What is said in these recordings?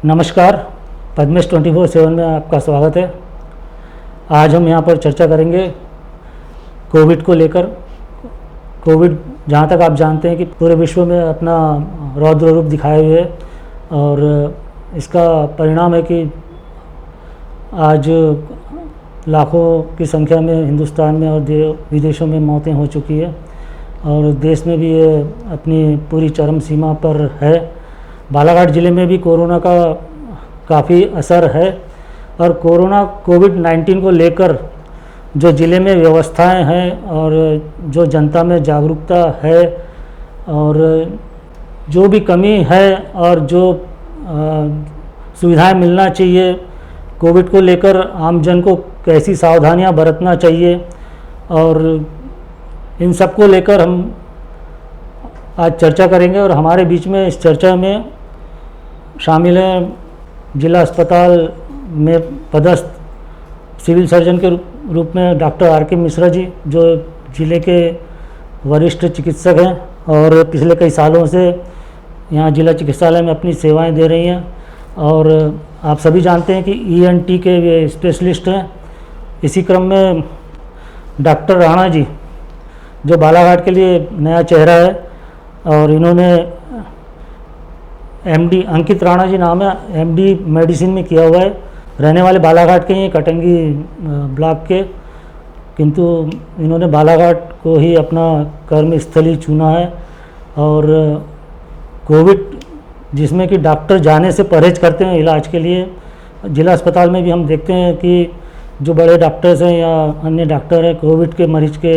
नमस्कार, पद्मेश 24/7 में आपका स्वागत है। आज हम यहाँ पर चर्चा करेंगे कोविड को लेकर। कोविड जहाँ तक आप जानते हैं कि पूरे विश्व में अपना रौद्र रूप दिखाए हुए है और इसका परिणाम है कि आज लाखों की संख्या में हिंदुस्तान में और विदेशों में मौतें हो चुकी है और देश में भी ये अपनी पूरी चरम सीमा पर है। बालाघाट ज़िले में भी कोरोना का काफ़ी असर है और कोविड-19 को लेकर जो ज़िले में व्यवस्थाएं हैं और जो जनता में जागरूकता है और जो भी कमी है और जो सुविधाएं मिलना चाहिए, कोविड को लेकर आम जन को कैसी सावधानियां बरतना चाहिए और इन सब को लेकर हम आज चर्चा करेंगे। और हमारे बीच में इस चर्चा में शामिल हैं जिला अस्पताल में पदस्थ सिविल सर्जन के रूप में डॉक्टर आर.के. मिश्रा जी, जो ज़िले के वरिष्ठ चिकित्सक हैं और पिछले कई सालों से यहाँ जिला चिकित्सालय में अपनी सेवाएं दे रही हैं। और आप सभी जानते हैं कि ENT के वे स्पेशलिस्ट हैं। इसी क्रम में डॉक्टर राणा जी, जो बालाघाट के लिए नया चेहरा है और इन्होंने MD अंकित राणा जी नाम है, MD मेडिसिन में किया हुआ है। रहने वाले बालाघाट के ही, कटंगी ब्लॉक के, किंतु इन्होंने बालाघाट को ही अपना कर्मस्थली चुना है। और कोविड जिसमें कि डॉक्टर जाने से परहेज करते हैं इलाज के लिए, जिला अस्पताल में भी हम देखते हैं कि जो बड़े डॉक्टर्स हैं या अन्य डॉक्टर हैं, कोविड के मरीज के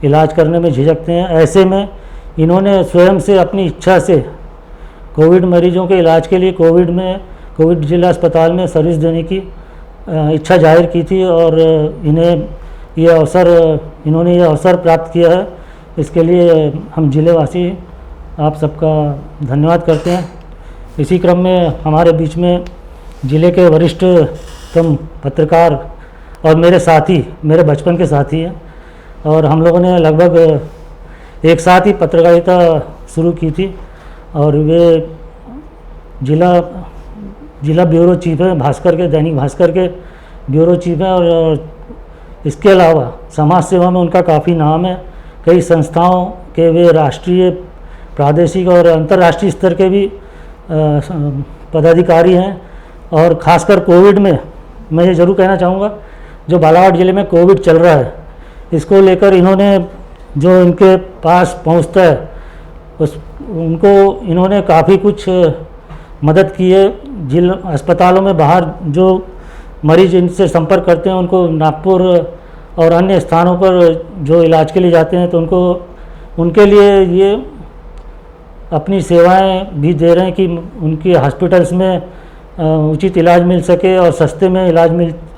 इलाज करने में झिझकते हैं। ऐसे में इन्होंने स्वयं से अपनी इच्छा से कोविड मरीजों के इलाज के लिए कोविड जिला अस्पताल में सर्विस देने की इच्छा जाहिर की थी और इन्होंने ये अवसर प्राप्त किया है। इसके लिए हम जिलेवासी आप सबका धन्यवाद करते हैं। इसी क्रम में हमारे बीच में ज़िले के वरिष्ठतम पत्रकार और मेरे साथी, मेरे बचपन के साथी हैं और हम लोगों ने लगभग एक साथ ही पत्रकारिता शुरू की थी और वे जिला ब्यूरो चीफ हैं भास्कर के, दैनिक भास्कर के ब्यूरो चीफ हैं। और इसके अलावा समाज सेवा में उनका काफ़ी नाम है। कई संस्थाओं के वे राष्ट्रीय, प्रादेशिक और अंतर्राष्ट्रीय स्तर के भी पदाधिकारी हैं। और ख़ासकर कोविड में मैं ये ज़रूर कहना चाहूँगा, जो बालाघाट ज़िले में कोविड चल रहा है, इसको लेकर इन्होंने जो इनके पास पहुँचता है उनको इन्होंने काफ़ी कुछ मदद की है। जिला अस्पतालों में बाहर जो मरीज इनसे संपर्क करते हैं, उनको नागपुर और अन्य स्थानों पर जो इलाज के लिए जाते हैं, तो उनके लिए ये अपनी सेवाएं भी दे रहे हैं कि उनकी हॉस्पिटल्स में उचित इलाज मिल सके और सस्ते में इलाज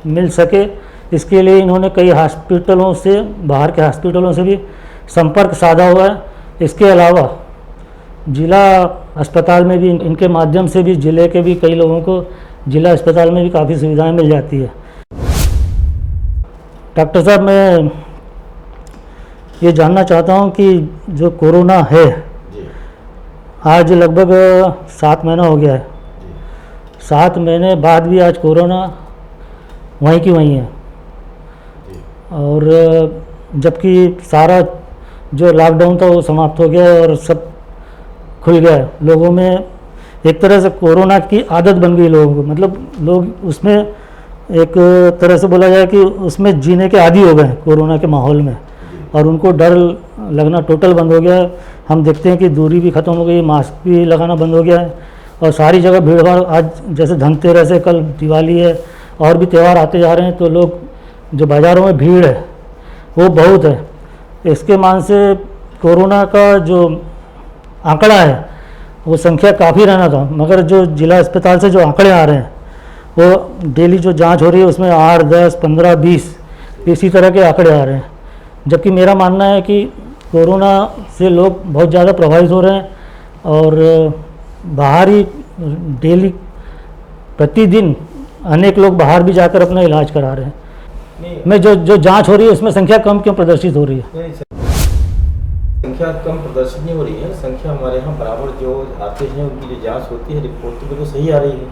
मिल सके। इसके लिए इन्होंने कई हॉस्पिटलों से, बाहर के हॉस्पिटलों से भी संपर्क साधा हुआ है। इसके अलावा जिला अस्पताल में भी इनके माध्यम से भी ज़िले के भी कई लोगों को जिला अस्पताल में भी काफ़ी सुविधाएं मिल जाती है। डॉक्टर साहब, मैं ये जानना चाहता हूं कि जो कोरोना है, आज लगभग 7 महीना हो गया है। 7 महीने बाद भी आज कोरोना वहीं की वहीं है और जबकि सारा जो लॉकडाउन था वो समाप्त हो गया और सब खुल गया। लोगों में एक तरह से कोरोना की आदत बन गई लोगों को, मतलब लोग उसमें एक तरह से बोला जाए कि उसमें जीने के आदी हो गए कोरोना के माहौल में और उनको डर लगना टोटल बंद हो गया है। हम देखते हैं कि दूरी भी ख़त्म हो गई, मास्क भी लगाना बंद हो गया है और सारी जगह भीड़ भाड़। आज जैसे धनतेरस है, कल दिवाली है और भी त्यौहार आते जा रहे हैं, तो लोग जो बाज़ारों में भीड़ है वो बहुत है। इसके मान से कोरोना का जो आंकड़ा है वो संख्या काफ़ी रहना था, मगर जो जिला अस्पताल से जो आंकड़े आ रहे हैं वो डेली जो जांच हो रही है उसमें 8, 10, 15, 20 इसी तरह के आंकड़े आ रहे हैं। जबकि मेरा मानना है कि कोरोना से लोग बहुत ज़्यादा प्रभावित हो रहे हैं और बाहर ही डेली प्रतिदिन अनेक लोग बाहर भी जाकर अपना इलाज करा रहे हैं। मैं जो जांच हो रही है उसमें संख्या कम क्यों प्रदर्शित हो रही है? संख्या कम प्रदर्शित नहीं हो रही है, संख्या हमारे यहाँ बराबर जो आते हैं उनकी जो जांच होती है रिपोर्ट तो बिल्कुल सही आ रही है।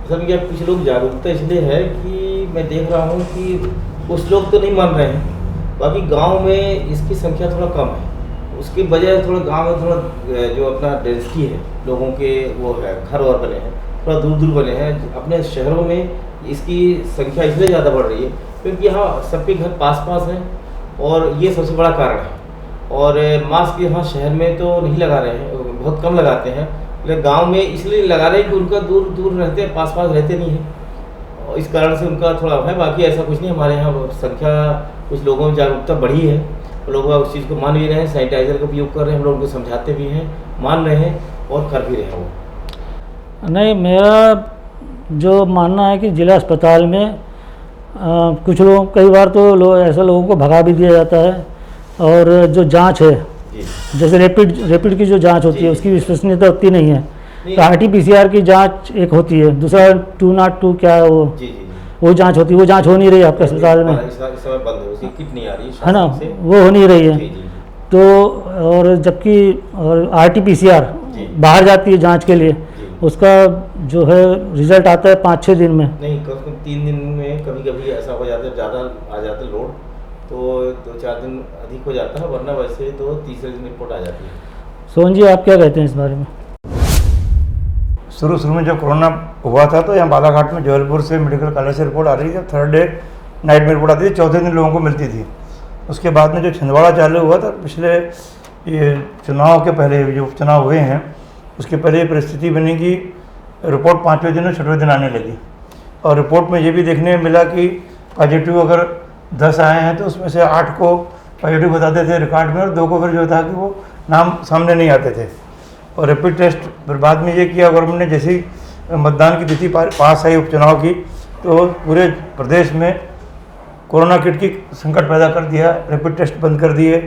सर क्या कुछ लोग जागरूकता इसलिए है कि मैं देख रहा हूँ कि कुछ लोग तो नहीं मान रहे हैं, बाकी गांव में इसकी संख्या थोड़ा कम है। उसकी वजह थोड़ा गांव में थोड़ा जो अपना डेंसिटी है लोगों के वो है, घर और बने हैं, थोड़ा दूर दूर बने हैं। अपने शहरों में इसकी संख्या इसलिए ज़्यादा बढ़ रही है क्योंकि यहाँ सबके घर पास पास हैं और ये सबसे बड़ा कारण है। और मास्क यहाँ शहर में तो नहीं लगा रहे हैं, बहुत कम लगाते हैं, लेकिन गांव में इसलिए लगा रहे हैं कि उनका दूर दूर रहते हैं, पास पास रहते नहीं हैं, और इस कारण से उनका थोड़ा है। बाकी ऐसा कुछ नहीं, हमारे यहाँ संख्या कुछ लोगों में जागरूकता बढ़ी है, लोग उस चीज़ को मान भी रहे हैं, सैनिटाइजर का उपयोग कर रहे हैं, हम लोगों को समझाते भी हैं, मान रहे हैं और कर भी रहे हैं वो। नहीं, मेरा जो मानना है कि जिला अस्पताल में कुछ लोग, कई बार तो ऐसे लोगों को भगा भी दिया जाता है, और जो जांच है जैसे रैपिड की जो जांच होती है उसकी विश्वसनीयता उतनी नहीं है। तो RT-PCR की जांच एक होती है, दूसरा 202 क्या है वो जांच होती है, वो जांच हो नहीं रही है आपके अस्पताल में, इस समय बंद है, उसकी किट नहीं आ रही है ना, वो हो नहीं रही है। तो और जबकि RT-PCR बाहर जाती है जांच के लिए, उसका जो है रिजल्ट आता है 5-6 दिन में, नहीं 3 दिन में कभी कभी ऐसा हो जाता है, ज़्यादा आ जाता है लोड तो 2-4 दिन अधिक हो जाता है, वरना वैसे तो तीसरे दिन रिपोर्ट आ जाती है। सोहन जी आप क्या कहते हैं इस बारे में? शुरू में जब कोरोना हुआ था तो यहाँ बालाघाट में जबलपुर से मेडिकल कॉलेज से रिपोर्ट आ रही थी, थर्ड डे नाइट में रिपोर्ट आती थी, चौथे दिन लोगों को मिलती थी। उसके बाद में जो छिंदवाड़ा चालू हुआ था, पिछले ये चुनाव के पहले जो उपचुनाव हुए हैं उसके पहले ये परिस्थिति बनी कि रिपोर्ट 5वें दिन और 6वें दिन आने लगी, और रिपोर्ट में ये भी देखने में मिला कि पॉजिटिव अगर 10 आए हैं तो उसमें से 8 को पॉजिटिव बताते थे रिकॉर्ड में, और 2 को फिर जो था कि वो नाम सामने नहीं आते थे। और रैपिड टेस्ट फिर बाद में ये किया गवर्नमेंट ने, जैसे ही मतदान की तिथि पास आई उपचुनाव की, तो पूरे प्रदेश में कोरोना किट की संकट पैदा कर दिया, रैपिड टेस्ट बंद कर दिए,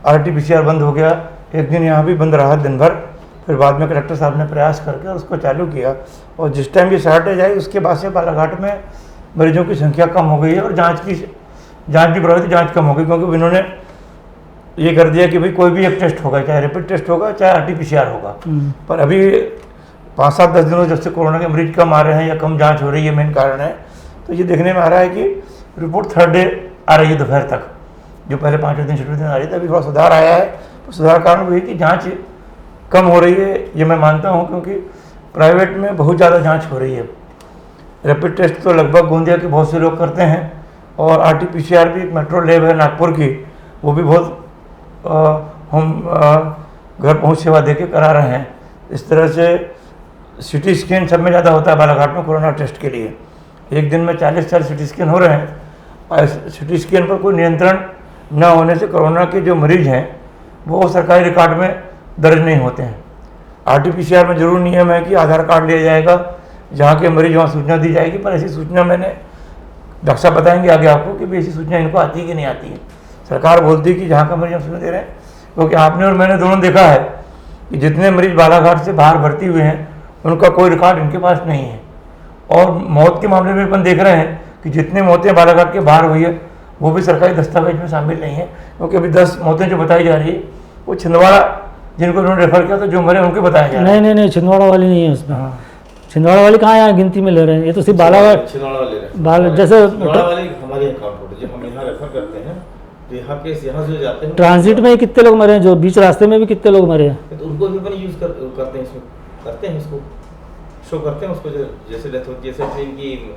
RT-PCR बंद हो गया, एक दिन यहाँ भी बंद रहा दिन भर। फिर बाद में कलेक्टर साहब ने प्रयास करके उसको चालू किया, और जिस टाइम ये शॉर्टेज आई उसके बाद से बालाघाट में मरीजों की संख्या कम हो गई है, और जाँच भी बढ़ाई थी, जाँच कम हो गई, क्योंकि इन्होंने ये कर दिया कि भाई कोई भी एक टेस्ट होगा, चाहे रैपिड टेस्ट होगा चाहे RT-PCR होगा। पर अभी 5-7-10 दिनों जब से कोरोना के मरीज कम आ रहे हैं या कम जांच हो रही है, मेन कारण है, तो ये देखने में आ रहा है कि रिपोर्ट थर्ड डे आ रही है दोपहर तक, जो पहले 5वें दिन 6वें दिन आ रही थी, अभी थोड़ा सुधार आया है। तो सुधार कारण वही कि जाँच कम हो रही है, ये मैं मानता हूँ, क्योंकि प्राइवेट में बहुत ज़्यादा जाँच हो रही है। रैपिड टेस्ट तो लगभग गोंदिया के बहुत से लोग करते हैं, और RT-PCR भी एक मेट्रो लैब है नागपुर की, वो भी बहुत हम घर पहुंच सेवा देके करा रहे हैं। इस तरह से CT स्कैन सब में ज़्यादा होता है बालाघाट में कोरोना टेस्ट के लिए, एक दिन में 40-40 CT स्कैन हो रहे हैं, और CT स्कैन पर कोई नियंत्रण न होने से कोरोना के जो मरीज हैं वो सरकारी रिकॉर्ड में दर्ज नहीं होते हैं। RT-PCR में जरूर नियम है कि आधार कार्ड लिया जाएगा, जहाँ के मरीज वहाँ सूचना दी जाएगी, पर ऐसी सूचना मैंने डॉक्टर साहब बताएंगे आगे आपको कि ऐसी सूचना इनको आती है कि नहीं आती है। सरकार बोलती है कि जहाँ का मरीज हम सूचना दे रहे हैं, क्योंकि आपने और मैंने दोनों देखा है कि जितने मरीज बालाघाट से बाहर भर्ती हुए हैं उनका कोई रिकॉर्ड इनके पास नहीं है, और मौत के मामले में अपन देख रहे हैं कि जितने मौतें बालाघाट के बाहर हुई है वो भी सरकारी दस्तावेज में शामिल नहीं है, क्योंकि अभी 10 मौतें जो बताई जा रही है वो छिंदवाड़ा जिनको उन्होंने रेफर किया तो जो मरे उनके बताया जा रहा है। नहीं, छिंदवाड़ा वाली नहीं है उसमें। हाँ, छिंदवाड़ा वाली कहाँ यहाँ गिनती में ले रहे हैं, ये तो सिर्फ बालाघाट जैसे हमारे अकाउंट जो हम यहाँ रेफर करते हैं, तो यहाँ से जाते हैं ट्रांजिट में कितने लोग मरे हैं, जो बीच रास्ते में भी कितने लोग मरे हैं, तो उनको भी अपन यूज़ करते हैं, इसमें करते हैं, इसको शो करते हैं उसको, जैसे डेथ होती है, जैसे इनकी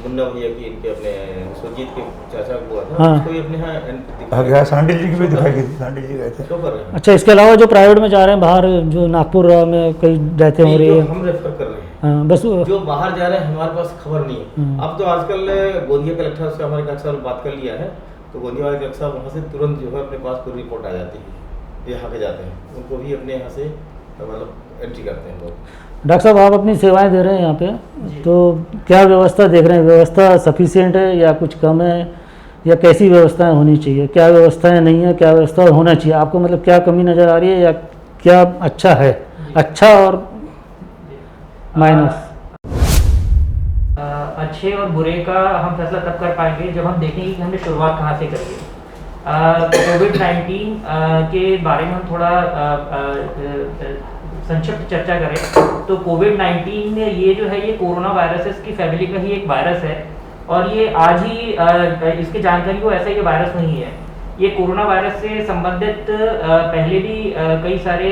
मुन्ना भैया की, इनके अपने सुरजीत के चाचा हुआ था, हाँ, उसको भी अपने यहाँ सांडी जी की भी दिखाई गई थी, सांडी जी गए थे, शो कर रहे हैं। अच्छा, इसके अलावा जो प्राइवेट में जा रहे हैं बाहर, जो नागपुर में कई डेथें हो रही है, हम रेफर कर रहे हैं। हाँ, बस जो बाहर जा रहे हैं हमारे पास खबर नहीं है। अब तो आजकल गोंदिया कलेक्टर से हमारे कलेक्टर साहब बात कर लिया है, तो गोंदिया वाले कलेक्टर साहब वहाँ से तुरंत जो है अपने पास पूरी रिपोर्ट आ जाती है, यहाँ पे जाते हैं, उनको भी अपने यहाँ से मतलब एंट्री करते हैं लोग। डॉक्टर साहब आप अपनी सेवाएं दे रहे हैं यहाँ पे, तो क्या व्यवस्था देख रहे हैं, व्यवस्था सफिशिएंट है या कुछ कम है, या कैसी व्यवस्थाएं होनी चाहिए, क्या व्यवस्थाएं नहीं है, क्या व्यवस्था होना चाहिए, आपको मतलब क्या कमी नज़र आ रही है, या क्या अच्छा है, अच्छा और माइनस? अच्छे और बुरे का हम फैसला तब कर पाएंगे जब हम देखेंगे कि हमने शुरुआत कहाँ से करी है। कोविड-19 के बारे में हम थोड़ा संक्षिप्त चर्चा करें तो कोविड-19 ये जो है ये कोरोना वायरसेस की फैमिली का ही एक वायरस है और ये आज ही इसकी जानकारी को ऐसा ये वायरस नहीं है। ये कोरोना वायरस से संबंधित पहले भी कई सारे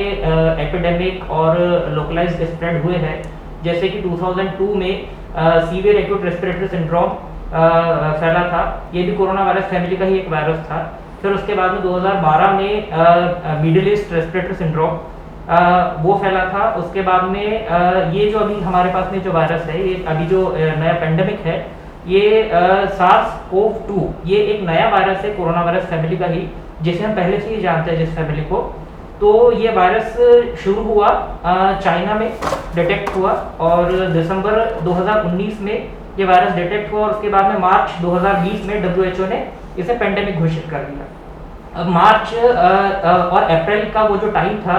एपिडेमिक और लोकलाइज्ड स्प्रेड हुए हैं, जैसे कि 2002 में सीवियर एक्यूट रेस्पिरेटरी सिंड्रोम फैला था। ये भी कोरोना वायरस फैमिली का ही एक वायरस था। फिर उसके बाद में 2012 में मिडिल ईस्ट रेस्पिरेटरी सिंड्रोम वो फैला था। उसके बाद में ये जो अभी हमारे पास में जो वायरस है, ये अभी जो नया पेंडेमिक है, ये SARS-CoV-2 ये एक नया वायरस है कोरोना वायरस फैमिली का ही, जिसे हम पहले से ही जानते हैं जिस फैमिली को। तो ये वायरस शुरू हुआ चाइना में डिटेक्ट हुआ और दिसंबर 2019 में ये वायरस डिटेक्ट हुआ और उसके बाद में मार्च 2020 में WHO ने इसे पेंडेमिक घोषित कर दिया। अब मार्च और अप्रैल का वो जो टाइम था,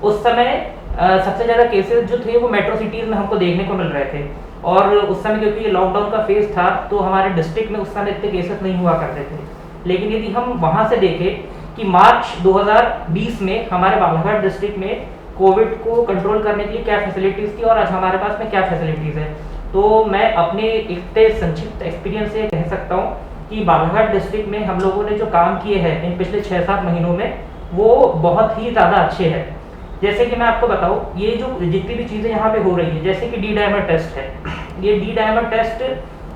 उस समय सबसे ज़्यादा केसेस जो थे वो मेट्रो सिटीज़ में हमको देखने को मिल रहे थे और उस समय क्योंकि ये लॉकडाउन का फेज था तो हमारे डिस्ट्रिक्ट में उस समय इतने केसेस नहीं हुआ करते थे। लेकिन यदि हम वहाँ से देखें कि मार्च 2020 में हमारे बालाघाट डिस्ट्रिक्ट में कोविड को कंट्रोल करने के लिए क्या फैसिलिटीज़ थी और आज हमारे पास में क्या फैसिलिटीज़ है, तो मैं अपने इतने संक्षिप्त एक्सपीरियंस से कह सकता हूँ कि बालाघाट डिस्ट्रिक्ट में हम लोगों ने जो काम किए हैं इन पिछले 6-7 महीनों में वो बहुत ही ज़्यादा अच्छे हैं। जैसे कि मैं आपको बताऊं, ये जो जितनी भी चीज़ें यहाँ पे हो रही है, जैसे कि डी डायमर टेस्ट है, ये डी डायमर टेस्ट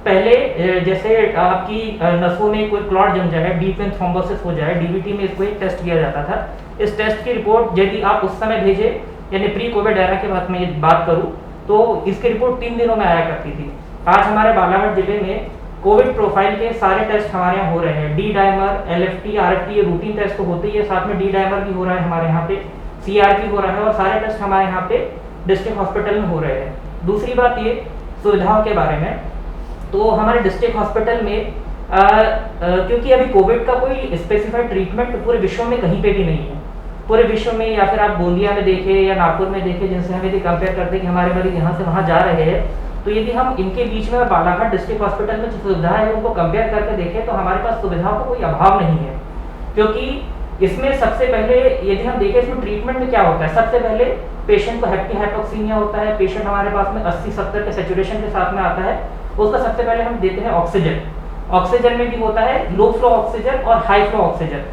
पहले जैसे आपकी नसों में कोई क्लॉट जम जाए, डीप वेन थ्रोम्बोसिस हो जाए, डीवीटी में इसको एक टेस्ट किया जाता था। इस टेस्ट की रिपोर्ट यदि आप उस समय भेजे, यानी प्री कोविड एरा के बाद में बात करूँ तो इसकी रिपोर्ट 3 दिनों में आया करती थी। आज हमारे बालाघाट जिले में कोविड प्रोफाइल के सारे टेस्ट हमारे यहाँ हो रहे हैं। डी डायमर, LFT, RFT ये रूटीन टेस्ट तो होते ही है, साथ में डी डायमर भी हो रहा है हमारे यहाँ पे, CRP हो रहा है और सारे टेस्ट हमारे यहाँ पे डिस्ट्रिक्ट हॉस्पिटल में हो रहे हैं। दूसरी बात ये सुविधाओं के बारे में, तो हमारे डिस्ट्रिक्ट हॉस्पिटल में क्योंकि अभी कोविड का कोई स्पेसिफाइड ट्रीटमेंट पूरे विश्व में कहीं पे भी नहीं है। पूरे विश्व में या फिर आप गोंदिया में देखें या नागपुर में देखें, जिनसे हम यदि कंपेयर करते हैं कि हमारे मरीज यहाँ से वहाँ जा रहे हैं, तो यदि हम इनके बीच में बालाघाट डिस्ट्रिक्ट हॉस्पिटल में जो सुविधा है उनको कंपेयर करके देखें तो हमारे पास सुविधाओं का कोई अभाव नहीं है। क्योंकि इसमें सबसे पहले यदि हम देखें इसमें ट्रीटमेंट में क्या होता है, सबसे पहले पेशेंट को हेप्टी हाइपोक्सीमिया होता है, पेशेंट हमारे पास में 80-70 के सैचुरेशन के साथ में आता है, उसका सबसे पहले हम देते हैं ऑक्सीजन। ऑक्सीजन में भी होता है लो फ्लो ऑक्सीजन और हाई फ्लो ऑक्सीजन।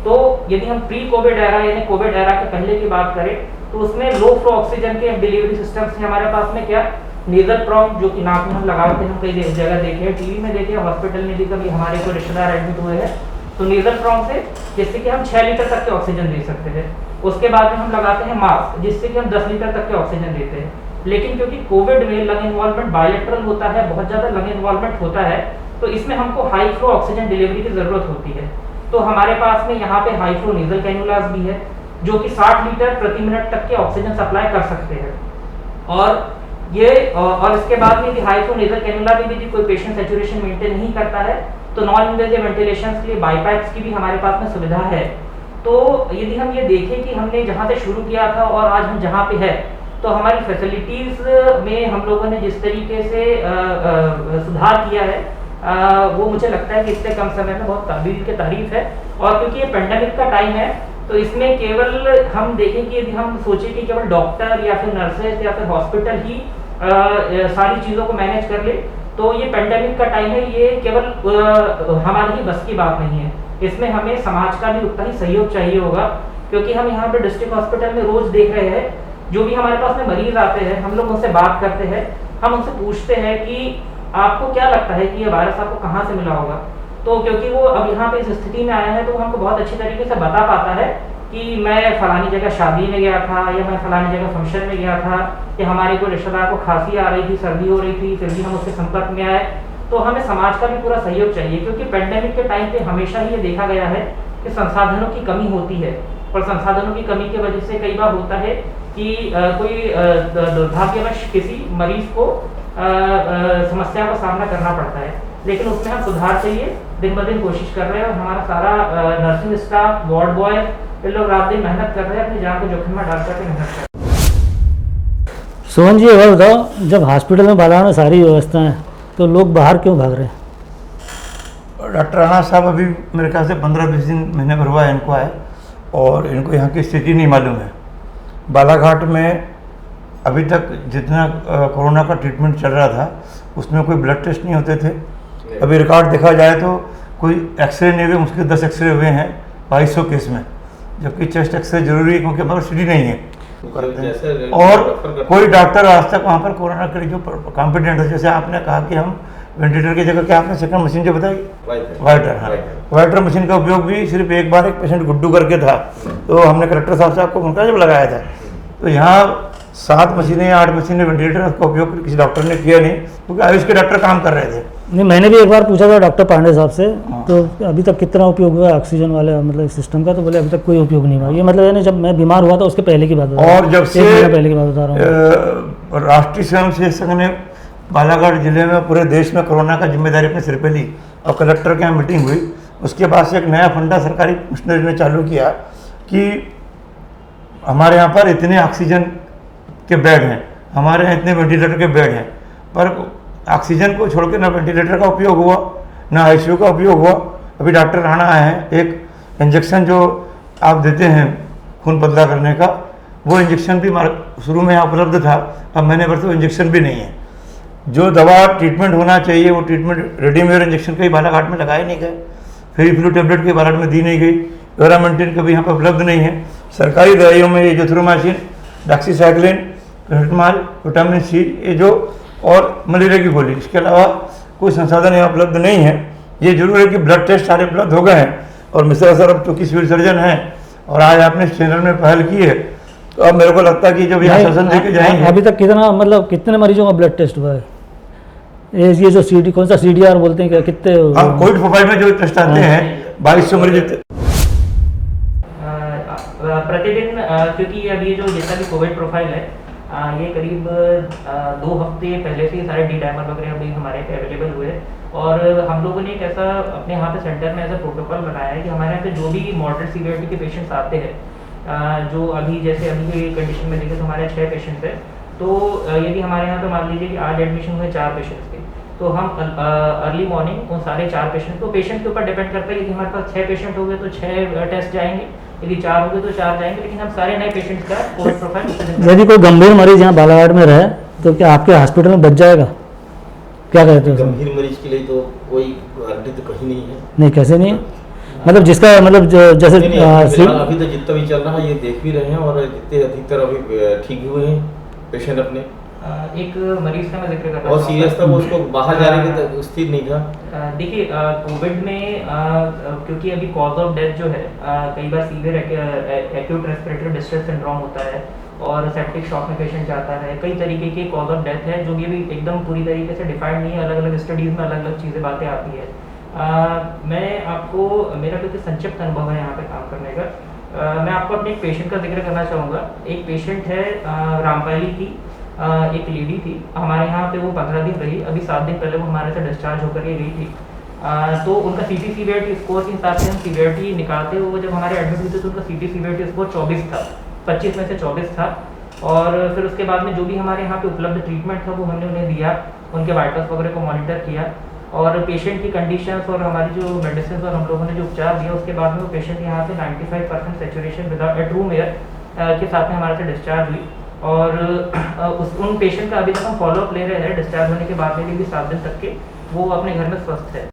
तो यदि हम प्री कोविड एरा यानी कोविड एरा के पहले की बात करें तो उसमें लो फ्लो ऑक्सीजन के डिलीवरी सिस्टम से हमारे पास में क्या नेजल प्रॉन्ग जो कि नाक में हम लगाते हैं, हम कई जगह देखे, टीवी में देखे, हॉस्पिटल में भी कभी हमारे कोई रिश्तेदार एडमिट हुए हैं, तो नेजल प्रॉन्ग से जिससे कि हम 6 लीटर तक के ऑक्सीजन दे सकते हैं। उसके बाद में हम लगाते हैं मास्क जिससे कि हम 10 लीटर तक के ऑक्सीजन देते हैं। लेकिन क्योंकि कोविड में लंग इन्वॉल्वमेंट बायलेटरल होता है, बहुत ज़्यादा लंग इन्वॉल्वमेंट होता है, तो इसमें हमको हाई फ्लो ऑक्सीजन डिलीवरी की ज़रूरत होती है। तो हमारे पास में यहाँ पे हाई फ्लो नेजल कैनुलास भी है जो कि 60 लीटर प्रति मिनट तक के ऑक्सीजन सप्लाई कर सकते हैं। और इसके बाद में हाई फ्लो नेजल कैनुला भी यदि कोई पेशेंट सैचुरेशन मेंटेन नहीं करता है तो नॉन इन्वेजिव वेंटिलेशन के लिए बाईपैप्स की भी हमारे पास में सुविधा है। तो यदि हम ये देखें कि हमने जहाँ से शुरू किया था और आज हम जहाँ पे है, तो हमारी फैसिलिटीज़ में हम लोगों ने जिस तरीके से सुधार किया है वो मुझे लगता है कि इतने कम समय में बहुत काबिल की तारीफ है। और क्योंकि ये पेंडेमिक का टाइम है तो इसमें केवल हम देखें कि यदि हम सोचें कि केवल डॉक्टर या फिर नर्सेज या फिर हॉस्पिटल ही सारी चीज़ों को मैनेज कर ले, तो ये पेंडेमिक का टाइम है, ये केवल हमारी ही बस की बात नहीं है। इसमें हमें समाज का भी उतना ही सहयोग चाहिए होगा, क्योंकि हम यहाँ पे डिस्ट्रिक्ट हॉस्पिटल में रोज देख रहे हैं जो भी हमारे पास में मरीज आते हैं, हम लोग उनसे बात करते हैं, हम उनसे पूछते हैं कि आपको क्या लगता है कि ये वायरस आपको कहाँ से मिला होगा। तो क्योंकि वो अब यहाँ पे इस स्थिति में आया है तो हमको बहुत अच्छी तरीके से बता पाता है कि मैं फलानी जगह शादी में गया था या मैं फलानी जगह फंक्शन में गया था, या हमारे कोई रिश्तेदार को खांसी आ रही थी, सर्दी हो रही थी, फिर भी हम उसके संपर्क में आए। तो हमें समाज का भी पूरा सहयोग चाहिए, क्योंकि पेंडेमिक के टाइम पे हमेशा ही ये देखा गया है कि संसाधनों की कमी होती है, और संसाधनों की कमी की वजह से कई बार होता है कि कोई दुर्भाग्यवश किसी मरीज को समस्या का सामना करना पड़ता है। लेकिन उसमें हम सुधार चाहिए, दिन ब दिन कोशिश कर रहे हैं, और हमारा सारा नर्सिंग स्टाफ, वार्ड बॉय, ये लोग रात दिन मेहनत कर रहे हैं, अपनी जान को जोखिम में डाल करके मेहनत कर रहे हैं। सोहन जी ये बताओ, जब हॉस्पिटल में बालाघाट में सारी व्यवस्था है तो लोग बाहर क्यों भाग रहे हैं? डॉक्टर राणा साहब अभी मेरे ख्याल से 15-20 दिन महीने भर हुआ है इनको आए, और इनको यहाँ की स्थिति नहीं मालूम है। बालाघाट में अभी तक जितना कोरोना का ट्रीटमेंट चल रहा था उसमें कोई ब्लड टेस्ट नहीं होते थे। अभी रिकॉर्ड देखा जाए तो कोई एक्सरे नहीं हुए, मुश्किल 10 एक्सरे हुए हैं 2200 केस में, जबकि चेस्ट एक्सरे जरूरी है क्योंकि हमारे सिटी नहीं है। और कोई डॉक्टर आज तक वहाँ पर कोरोना के लिए जो कॉम्पिटेंट है, जैसे आपने कहा कि हम वेंटिलेटर की जगह क्या आपने सेकंड मशीन जो बताई वाइटर, हाँ वाइटर मशीन का उपयोग भी सिर्फ एक बार एक पेशेंट गुड्डू करके था, तो हमने कलेक्टर साहब को उनका जब लगाया था। तो यहाँ 7 मशीनें या 8 मशीनें वेंटिलेटर का उपयोग किसी डॉक्टर ने किया नहीं, क्योंकि आयुष के डॉक्टर काम कर रहे थे। नहीं, मैंने भी एक बार पूछा था डॉक्टर पांडे साहब से, तो अभी तक कितना उपयोग हुआ ऑक्सीजन वाले मतलब सिस्टम का, तो बोले अभी तक कोई उपयोग नहीं हुआ। ये मतलब यानी जब मैं बीमार हुआ था उसके पहले की बात बता रहा हूँ, और जब से पहले की बात बता रहा हूँ। राष्ट्रीय स्वयंसेवक संघ ने बालाघाट जिले में पूरे देश में कोरोना का जिम्मेदारी अपने सिर पे ली और कलेक्टर के यहाँ मीटिंग हुई, उसके बाद से एक नया फंडा सरकारी मिशनरी ने चालू किया कि हमारे यहाँ पर इतने ऑक्सीजन के बेड हैं, हमारे यहाँ इतने वेंटिलेटर के बेड हैं, पर ऑक्सीजन को छोड़ के ना वेंटिलेटर का उपयोग हुआ ना आईसीयू का उपयोग हुआ। अभी डॉक्टर राणा आए हैं, एक इंजेक्शन जो आप देते हैं खून पतला करने का, वो इंजेक्शन भी शुरू में यहाँ उपलब्ध था, अब महीने भर से वो इंजेक्शन भी नहीं है। जो दवा ट्रीटमेंट होना चाहिए वो ट्रीटमेंट रेडीमेड इंजेक्शन कहीं बालाघाट में लगाए नहीं गए, फ्री फ्लू टेबलेट के बालाघाट में दी नहीं गई, वेरामेंटिन कभी यहाँ पर उपलब्ध नहीं है। सरकारी दवाइयों में ये जोथ्रोमाइसिन, डॉक्सीसाइक्लिन, पैरासिटामोल, विटामिन सी, ये जो और मलेरिया की गोली, इसके अलावा कोई संसाधन यहाँ उपलब्ध नहीं है। ये जरूर है कि ब्लड टेस्ट सारे उपलब्ध हो गए हैं, और मिश्रा सर अब चूँकि सिविल सर्जन हैं और आज आपने इस चैनल में पहल की है, तो अब मेरे को लगता है कि जब यहाँ शासन देके जाएंगे। अभी तक कितना मतलब कितने मरीजों का ब्लड टेस्ट हुआ है? ये जो CD कौन सा CDR बोलते हैं, क्या कितने? हाँ, कोविड प्रोफाइल में जो टेस्ट आते हैं 2200 मरीज प्रतिदिन, क्योंकि अब ये जो जितना भी कोविड प्रोफाइल है, ये करीब 2 हफ्ते पहले से सारे डी डायमर वगैरह अभी हमारे पे अवेलेबल हुए, और हम लोगों ने एक ऐसा अपने यहाँ पे सेंटर में ऐसा प्रोटोकॉल बनाया है कि हमारे यहाँ पे जो भी मॉडरेट सीवियरिटी के पेशेंट्स आते हैं, जो अभी जैसे अभी की कंडीशन में देखें तो हमारे 6 पेशेंट्स हैं, तो यदि हमारे यहाँ पे मान लीजिए कि आज एडमिशन हुए 4 पेशेंट्स के, तो हम अर्ली मॉर्निंग उन सारे 4 पेशेंट, तो पेशेंट के ऊपर डिपेंड करता है, यदि हमारे पास 6 पेशेंट हो गए तो 6 टेस्ट जाएंगे, यदि 4 हो गए तो 4 जाएंगे, लेकिन हम सारे नए पेशेंट्स का कोविड प्रोफाइल। यदि कोई गंभीर मरीज यहाँ बालाघाट में रहे तो क्या आपके हॉस्पिटल में बच जाएगा? क्या कहते हैं? गंभीर मरीज के लिए तो कोई गारंटी तो कहीं नहीं है। नहीं, कैसे नहीं है? मतलब जिसका मतलब जैसे अभी तो जितना भी चल रहा है ये देख भी रहे हैं, और जितने अधिकतर अभी ठीक हुए हैं पेशेंट अपने। एक मरीज का मैं जिक्र कर रहा और सीरियस था, वो उसको बाहर जाने के स्थिति नहीं था। देखिए कोविड में क्योंकि अभी कॉज ऑफ डेथ जो है कई बार severe acute respiratory distress syndrome होता है, और सेप्टिक शॉक में पेशेंट जाता है, कई तरीके के कॉज ऑफ डेथ है जो कि भी एकदम पूरी तरीके से डिफाइंड नहीं है, अलग अलग स्टडीज़ में अलग अलग चीज़ें बातें आती है। मैं आपको, मेरा क्योंकि संक्षिप्त अनुभव है यहाँ पे काम करने का, मैं आपको अपने एक पेशेंट का जिक्र करना चाहूँगा। एक पेशेंट है रामपाली की, एक लेडी थी, हमारे यहाँ पे वो 15 दिन रही, अभी 7 दिन पहले वो हमारे से डिस्चार्ज होकर के गई थी। तो उनका CT सीवियरिटी स्कोर के हिसाब से हम सीवियरिटी निकालते हुए जब हमारे एडमिट हुए थे तो उनका CT सीवियरिटी स्कोर 24 था, 25 में से 24 था। और फिर उसके बाद में जो भी हमारे यहाँ पे उपलब्ध ट्रीटमेंट था वो हमने उन्हें दिया, उनके वाइटल्स वगैरह को मॉनिटर किया, और पेशेंट की कंडीशंस और हमारी जो मेडिसिन और हम लोगों ने जो उपचार दिया, उसके बाद में वो पेशेंट यहाँ पे 95% saturation without at room air के साथ में हमारे से डिस्चार्ज हुई। और उन पेशेंट का अभी तक हम फॉलोअप ले रहे हैं, डिस्चार्ज होने के बाद में भी 7 दिन तक के वो अपने घर में स्वस्थ है।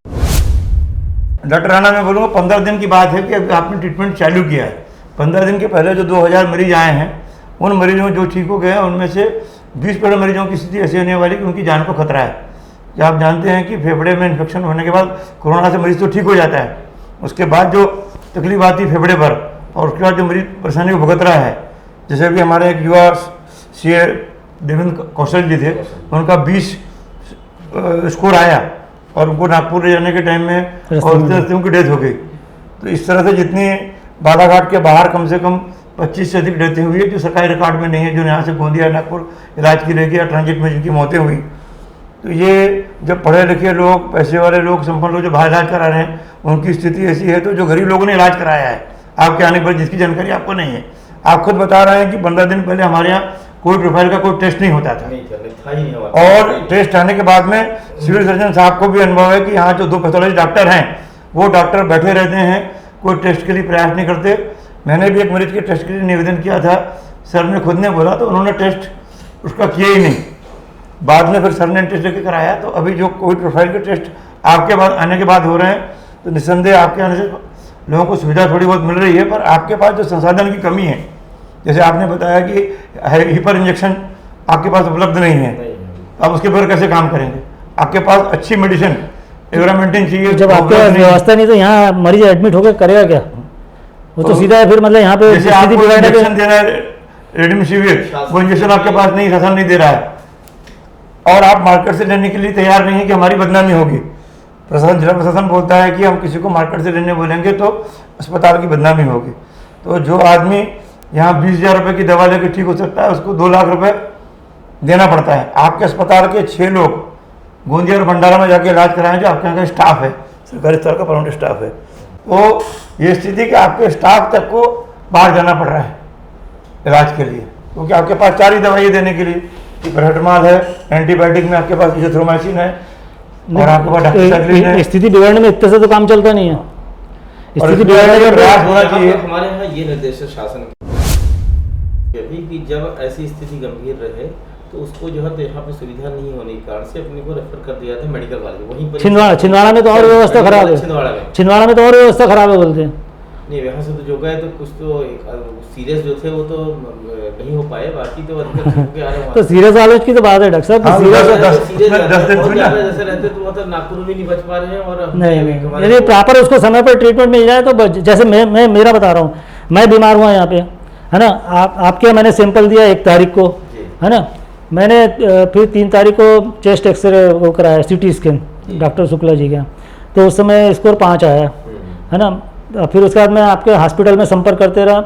डॉक्टर राणा, मैं बोलूँगा 15 दिन की बात है कि अभी आपने ट्रीटमेंट चालू किया है। 15 दिन के पहले जो 2000 मरीज आए हैं, उन मरीजों जो ठीक हो गए हैं उनमें से 20% मरीजों की स्थिति ऐसी होने वाली कि उनकी जान को खतरा है। क्या आप जानते हैं कि फेफड़े में इन्फेक्शन होने के बाद कोरोना से मरीज तो ठीक हो जाता है, उसके बाद जो तकलीफ आती है फेफड़े पर, और उसके बाद जो मरीज परेशानी को भुगत रहा है, जैसे कि हमारे एक युवा CA देवेंद्र कौशल जी थे, उनका 20 स्कोर आया और उनको नागपुर ले जाने के टाइम में और उनकी डेथ हो गई। तो इस तरह से जितनी बालाघाट के बाहर कम से कम 25 से अधिक डेथें हुई है जो सरकारी रिकॉर्ड में नहीं है, जो यहाँ से गोंदिया नागपुर इलाज के लिए गया, ट्रांजिट में जिनकी मौतें हुई। तो ये जब पढ़े लिखे लोग, पैसे वाले लोग, संपन्न लोग जो बाहर इलाज करा रहे हैं, उनकी स्थिति ऐसी है, तो जो गरीब लोगों ने इलाज कराया है आपके आने पर, जिसकी जानकारी आपको नहीं है, आप खुद बता रहे हैं कि 15 दिन पहले हमारे यहाँ कोई प्रोफाइल का कोई टेस्ट नहीं होता था, और टेस्ट आने के बाद में सिविल सर्जन साहब को भी अनुभव है कि यहाँ जो 2 पैथोलॉजी डॉक्टर हैं वो डॉक्टर बैठे रहते हैं, कोई टेस्ट के लिए प्रयास नहीं करते। मैंने भी एक मरीज के टेस्ट के लिए निवेदन किया था, सर ने खुद ने बोला तो उन्होंने टेस्ट उसका किया ही नहीं। बाद में फिर सर ने टेस्ट लेके कराया, तो अभी जो कोविड प्रोफाइल के टेस्ट आपके बाद आने के बाद हो रहे हैं, तो निस्संदेह आपके आने से लोगों को सुविधा थोड़ी बहुत मिल रही है, पर आपके पास जो संसाधन की कमी है, जैसे आपने बताया कि हिपर इंजेक्शन आपके पास उपलब्ध नहीं है, आप उसके पर कैसे काम करेंगे? आपके पास अच्छी मेडिसिन एवरामेंटिन चाहिए। जब आपके पास व्यवस्था नहीं तो यहाँ मरीज एडमिट होकर करेगा क्या? वो तो सीधा है फिर, मतलब यहाँ पे जैसे आपको इंजेक्शन देना है रेमडेसिविर, वो इंजेक्शन आपके पास नहीं, शासन नहीं दे रहा है, और आप मार्केट से लेने के लिए तैयार नहीं है कि हमारी बदनामी होगी। प्रशासन, जिला प्रशासन बोलता है कि हम किसी को मार्केट से लेने बोलेंगे तो अस्पताल की बदनामी होगी। तो जो आदमी यहाँ 20,000 रुपये की दवा लेकर ठीक हो सकता है, उसको 2 लाख रुपये देना पड़ता है। आपके अस्पताल के 6 लोग गोंदिया और भंडारा में जाके इलाज कराएं, जो आपके यहाँ का स्टाफ है, सरकारी स्तर का परमानेंट स्टाफ है। तो ये स्थिति कि आपके स्टाफ तक को बाहर जाना पड़ रहा है इलाज के लिए, क्योंकि आपके पास 4 ही दवाइयाँ देने के लिए, कि पैरासिटामॉल है, एंटीबायोटिक में आपके पास इजिथ्रोमाइसिन है, और आपके पास डॉक्टरसाइक्लिन है। स्थिति बिगड़ने में इतने से तो काम चलता नहीं है। स्थिति बिगड़ने का प्रयास होना चाहिए। हमारे यहाँ ये निर्देश है शासन के अभी कि जब ऐसी स्थिति गंभीर रहे तो उसको जो है तो यहाँ पे सुविधा नहीं होने के कारण से अपने को रेफर कर दिया था मेडिकल वाले, वहीं पर छिंदवाड़ा में तो और व्यवस्था खराब है। छिंदवाड़ा में तो और व्यवस्था खराब है बोलते हैं। नहीं, यहाँ से तो जो गए तो कुछ तो सीरियस जो थे वो तो नहीं हो पाए, बाकी तो अधिकतर आ रहे हैं। तो सीरियस वालों की तो बात है डॉक्टर साहब, जैसे रहते तो मतलब नागपुर भी नहीं बच पा रहे हैं। और नहीं, यदि प्रॉपर उसको समय पर ट्रीटमेंट मिल जाए तो जैसे मैं मेरा बता रहा हूँ, मैं बीमार हुआ यहाँ पे, है ना, आपके मैंने सैंपल दिया 1 तारीख को, है ना, मैंने फिर 3 तारीख को चेस्ट एक्सरे वो कराया, CT scan doctor Shukla ji का, तो उस समय स्कोर 5 आया, है ना। फिर उसके बाद मैं आपके हॉस्पिटल में संपर्क करते रहा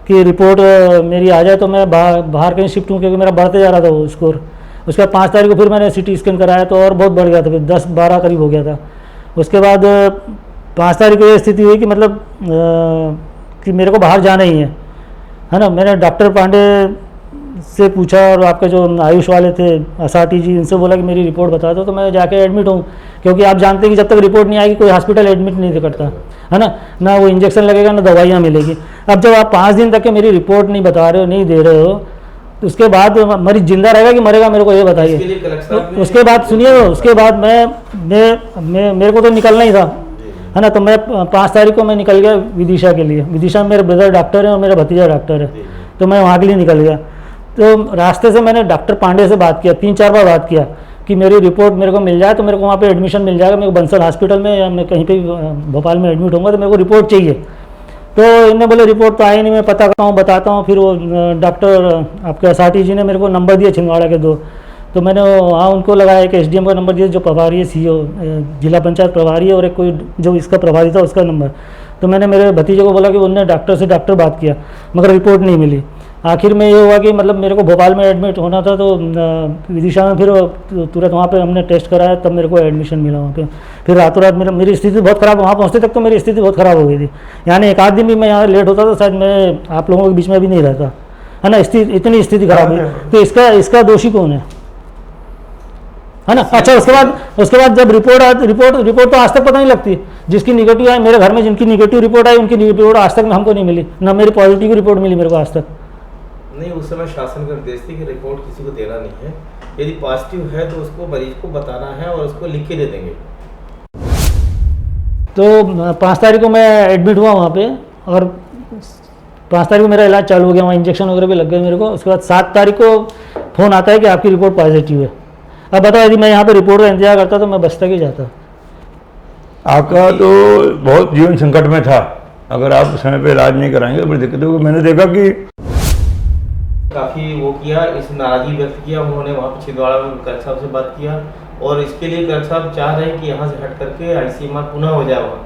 कि रिपोर्ट मेरी आ जाए तो मैं बाहर कहीं शिफ्ट हूँ, क्योंकि मेरा बढ़ते जा रहा था वो स्कोर। उसके बाद 5 तारीख को फिर मैंने CT स्कैन कराया तो और बहुत बढ़ गया था, फिर 10-12 करीब हो गया था। उसके बाद 5 तारीख को ये स्थिति हुई कि मतलब कि मेरे को बाहर जाना ही है ना। मैंने डॉक्टर पांडे से पूछा और आपके जो आयुष वाले थे असाटी जी, इनसे बोला कि मेरी रिपोर्ट बता दो, तो मैं जाके एडमिट हूँ, क्योंकि आप जानते हैं कि जब तक रिपोर्ट नहीं आएगी कोई हॉस्पिटल एडमिट नहीं करता, है ना वो इंजेक्शन लगेगा ना दवाइयाँ मिलेगी। अब जब आप 5 दिन तक के मेरी रिपोर्ट नहीं बता रहे हो, नहीं दे रहे हो, तो उसके बाद मरीज जिंदा रहेगा कि मरेगा, मेरे को ये बताइए। तो उसके बाद सुनिए, उसके बाद मेरे को तो निकलना ही था, है ना। तो मैं 5 तारीख को मैं निकल गया विदिशा के लिए। विदिशा में मेरे ब्रदर डॉक्टर है और मेरा भतीजा डॉक्टर है, तो मैं वहाँ के लिए निकल गया। तो रास्ते से मैंने डॉक्टर पांडे से बात किया, 3-4 बार बात किया कि मेरी रिपोर्ट मेरे को मिल जाए तो मेरे को वहाँ पे एडमिशन मिल जाएगा, मेरे को बंसल हॉस्पिटल में या मैं कहीं पे भोपाल में एडमिट होऊंगा, तो मेरे को रिपोर्ट चाहिए। तो इन्होंने बोले रिपोर्ट तो आई नहीं, मैं पता करता हूँ बताता हूँ। फिर वो डॉक्टर आपके असाटी जी ने मेरे को नंबर दिए छिंदवाड़ा के 2, तो मैंने वहाँ उनको लगाया, एक SDM का नंबर दिया जो प्रभारी है, CO जिला पंचायत प्रभारी है, और एक कोई जो इसका प्रभारी था उसका नंबर। तो मैंने मेरे भतीजे को बोला कि उन्होंने डॉक्टर से बात किया, मगर रिपोर्ट नहीं मिली। आखिर में ये हुआ कि मतलब मेरे को भोपाल में एडमिट होना था, तो विदिशा में फिर तुरंत वहाँ पे हमने टेस्ट कराया, तब मेरे को एडमिशन मिला वहाँ पे। फिर रातों रात मेरी स्थिति बहुत ख़राब, वहाँ पहुँचते तक तो मेरी स्थिति बहुत ख़राब हो गई थी। यानी 1 आध दिन भी मैं यहाँ लेट होता तो शायद मैं आप लोगों के बीच में भी नहीं रहता, है ना। इतनी स्थिति खराब हुई, तो इसका दोषी कौन है ना। अच्छा, उसके बाद जब रिपोर्ट तो आज तक पता नहीं लगती। जिसकी निगेटिव आई, मेरे घर में जिनकी निगेटिव रिपोर्ट आई, उनकी रिपोर्ट आज तक हमको नहीं मिली, ना मेरी पॉजिटिव रिपोर्ट मिली मेरे को आज तक। नहीं, उस समय शासन का निर्देश थी कि रिपोर्ट किसी को देना नहीं है, यदि पॉजिटिव है तो उसको मरीज को बताना है और उसको लिख के दे देंगे। तो 5 तारीख को मैं एडमिट हुआ वहाँ पे, और 5 तारीख को मेरा इलाज चालू हो गया, वहाँ इंजेक्शन वगैरह भी लग गए मेरे को। उसके बाद 7 तारीख को फ़ोन आता है कि आपकी रिपोर्ट पॉजिटिव है। अब बताओ, यदि मैं यहाँ पे रिपोर्ट का इंतजार करता तो मैं बचता ही जाता। आपका तो बहुत जीवन संकट में था, अगर आप समय पे इलाज नहीं कराएंगे तो बड़ी दिक्कत होगी। मैंने देखा कि काफ़ी वो किया, इस नाराज़गी व्यक्त किया उन्होंने वहाँ पर छिंदवाड़ा में कलेक्टर साहब से बात किया, और इसके लिए कलेक्टर साहब चाह रहे हैं कि यहाँ से हट करके ICMR पुनः हो जाए वहाँ।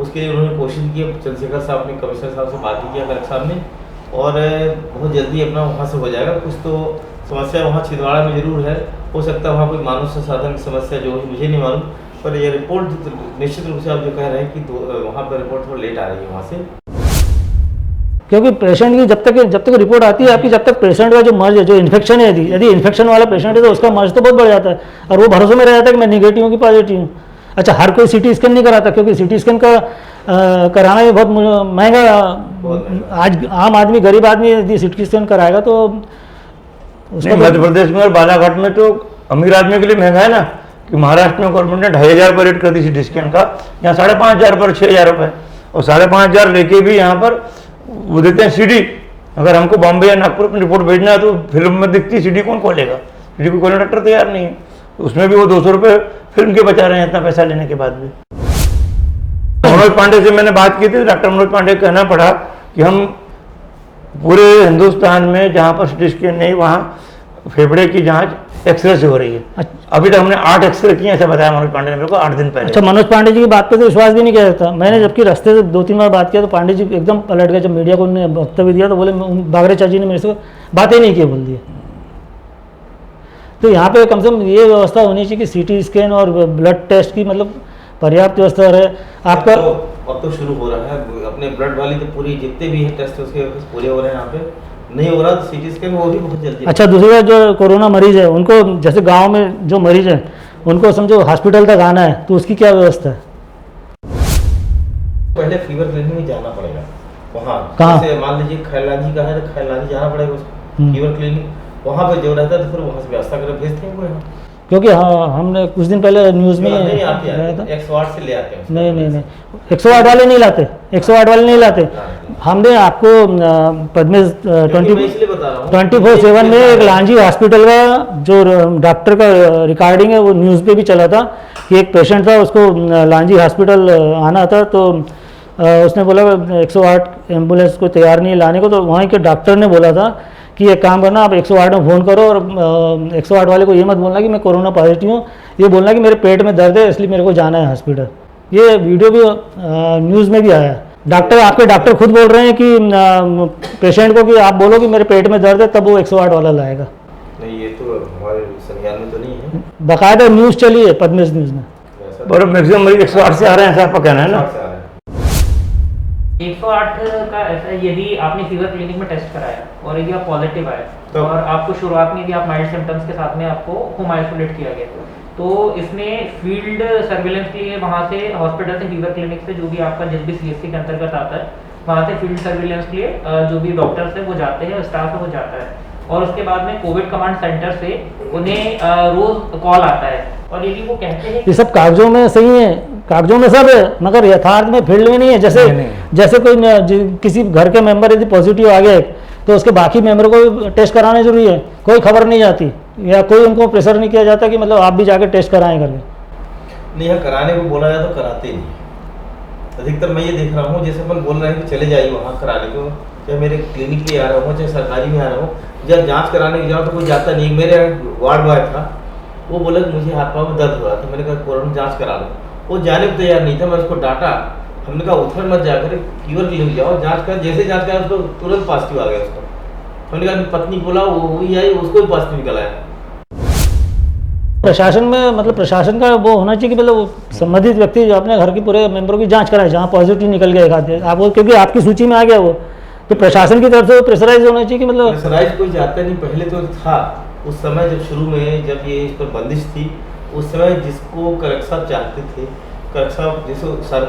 उसके लिए उन्होंने कोशिश की, चंद्रशेखर साहब ने कमिश्नर साहब से बात किया कलेक्टर साहब ने, और बहुत जल्दी अपना वहाँ से हो जाएगा। कुछ तो समस्या वहाँ छिंदवाड़ा में ज़रूर है, हो सकता है वहाँ कोई मानव संसाधन की समस्या जो है मुझे नहीं मालूम, पर ये रिपोर्ट निश्चित रूप से आप जो कह रहे हैं कि वहाँ पर रिपोर्ट थोड़ा लेट आ रही है वहाँ से, क्योंकि पेशेंट की जब तक रिपोर्ट आती है आपकी, जब तक पेशेंट का जो मर्ज है, जो इन्फेक्शन है, यदि इन्फेक्शन वाला पेशेंट है तो उसका मर्ज तो बहुत बढ़ जाता है, और वो भरोसे में रह जाता है कि मैं निगेटिव हूँ कि पॉजिटिव हूँ। अच्छा, हर कोई सिटी स्कैन नहीं कराता, क्योंकि सिटी स्कैन का कराना भी बहुत महंगा। आज आम आदमी, गरीब आदमी यदि सिटी स्कैन कराएगा तो उसका मध्य प्रदेश में और बालाघाट में तो अमीर आदमी के लिए महंगा है ना, कि महाराष्ट्र में गवर्नमेंट ने 2,500 पर रेट कर दी सिटी स्कैन का, यहाँ 5,500 पर 6,000 रुपये, और 5,500 लेके भी यहाँ पर वो देते हैं सीडी। अगर हमको बॉम्बे या नागपुर में रिपोर्ट भेजना है तो फिल्म में दिखती सीडी कौन खोलेगा, सीडी को खोलने डॉक्टर तैयार नहीं है, उसमें भी वो 200 रुपये फिल्म के बचा रहे हैं इतना पैसा लेने के बाद भी। मनोज पांडे से मैंने बात की थी, डॉक्टर मनोज पांडे कहना पड़ा कि हम पूरे हिंदुस्तान में जहाँ पर सिटी स्कैन नहीं वहाँ फेफड़े की जांच एक्सरे से हो रही है। अभी तक हमने 8 एक्सरे किए, ऐसा बताया मनोज पांडे ने मेरे को 8 दिन पहले। अच्छा, मनोज पांडे जी की बात पे तो विश्वास भी नहीं किया जाता। मैंने जबकि रास्ते से 2-3 बार बात किया तो पांडे जी एकदम पलट गए। जब मीडिया को उन्होंने वक्तव्य दिया तो बोले बागरे चाची ने मेरे से बातें नहीं की, बोल दिया। तो यहाँ पे कम से कम ये व्यवस्था होनी चाहिए कि सीटी स्कैन और ब्लड टेस्ट की मतलब पर्याप्त व्यवस्था रहे। आपका अब तो शुरू हो रहा है, अपने ब्लड वाली तो पूरी जितने भी है टेस्ट उसके पूरे हो रहे हैं यहाँ पे। नहीं हो रहा तो सीटी स्कैन वो भी बहुत जल्दी। अच्छा, दूसरी बात, जो कोरोना मरीज है उनको, जैसे गांव में जो मरीज है उनको समझो हॉस्पिटल तक आना है तो उसकी क्या व्यवस्था है? पहले फीवर क्लिनिक में जाना पड़ेगा। वहाँ कहाँ? जैसे मान लीजिए खैलानी का है तो खैलानी जाना पड़ेगा उसको, फीवर क्लिनिक वहाँ पे जो रहता है तो फिर वहाँ से व्यवस्था कर भेजते हैं वो। क्योंकि हाँ, हमने कुछ दिन पहले न्यूज़ में नहीं आते आया था। 108 से ले आते हैं। नहीं 108 वाले नहीं लाते, 108 वाले नहीं लाते। हमने आपको पद्मेश 24/7 में एक लांजी हॉस्पिटल का जो डॉक्टर का रिकॉर्डिंग है वो न्यूज़ पे भी चला था कि एक पेशेंट था, उसको लांजी हॉस्पिटल आना था तो उसने बोला 108 एम्बुलेंस को तैयार नहीं लाने को, तो वहीं के डॉक्टर ने बोला था कि एक काम करना, आप 108 में फ़ोन करो और 108 वाले को ये मत बोलना कि मैं कोरोना पॉजिटिव हूँ, ये बोलना कि मेरे पेट में दर्द है इसलिए मेरे को जाना है हॉस्पिटल। ये वीडियो भी न्यूज़ में भी आया है। डॉक्टर, आपके डॉक्टर खुद बोल रहे हैं कि पेशेंट को कि आप बोलो कि मेरे पेट में दर्द है तब वो 108 वाला लाएगा। नहीं, ये तो हमारे संज्ञान में तो नहीं है। बाकायदा न्यूज़ चली है पद्मेश न्यूज़ में। और मैक्सिमम मरीज 108 से आ रहे हैं, ऐसा आपका कहना है ना? 108 का ऐसा, यदि आपने फीवर क्लिनिक में टेस्ट कराया और यदि आप पॉजिटिव आए तो और आपको शुरुआत में यदि आप माइल्ड सिम्टम्स के साथ में आपको होम आइसोलेट किया गया तो इसमें फील्ड सर्विलेंस के लिए वहाँ से हॉस्पिटल से फीवर क्लिनिक से जो भी आपका जिस भी CSC के अंतर्गत आता है वहाँ से फील्ड सर्विलेंस के लिए जो भी डॉक्टर्स है वो जाते हैं, स्टाफ है वो जाता है, और उसके बाद में कोविड कमांड सेंटर से उन्हें रोज कॉल आता है और यदि वो कहते हैं ये सब कागजों में सही है, कागजों में सब है, मगर यथार्थ में फील्ड में नहीं है। जैसे कोई किसी घर के मेंबर यदि पॉजिटिव आ गया तो उसके बाकी मेंबर को टेस्ट कराना जरूरी है, कोई खबर नहीं जाती या कोई उनको प्रेशर नहीं किया जाता कि मतलब आप भी जाके टेस्ट कराएं करके। नहीं, यहाँ कराने को बोला जाए तो कराते ही नहीं। अधिकतर मैं ये देख रहा हूँ, जैसे अपन बोल रहे हैं कि चले जाइए वहाँ कराने को, चाहे मेरे क्लिनिक पे आ रहा हूँ चाहे सरकारी में आ रहा हूँ, जब जांच कराने की जाओ तो कोई जाता नहीं। मेरे वार्ड बॉय था, वो बोला कि मुझे हाथ पाँव में दर्द हो रहा था, मैंने कहा कोरोना जांच करा लो, वो जाने को तैयार नहीं था। मैं उसको डांटा, हमने कहा उधर मत जाकर फीवर क्लिनिक जाओ, जांच कर। जैसे जांच करा उसको तुरंत पॉजिटिव आ गया उसको। हमने कहा पत्नी बोला वो ही आई, उसको भी पॉजिटिव निकल आया। प्रशासन में मतलब प्रशासन का वो होना चाहिए कि मतलब संबंधित व्यक्ति जो अपने घर के पूरे मेंबरों की जांच कराए, जहाँ पॉजिटिव निकल गया एक आदमी आप, क्योंकि आपकी सूची में आ गया वो, तो प्रशासन की तरफ से प्रेशराइज होना चाहिए कि मतलब प्रेशराइज कोई जाता नहीं। पहले तो था उस समय जब शुरू में जब ये इस पर बंदिश थी, उस समय जिसको कलेक्टर साहब चाहते थे, कलेक्टर साहब जैसे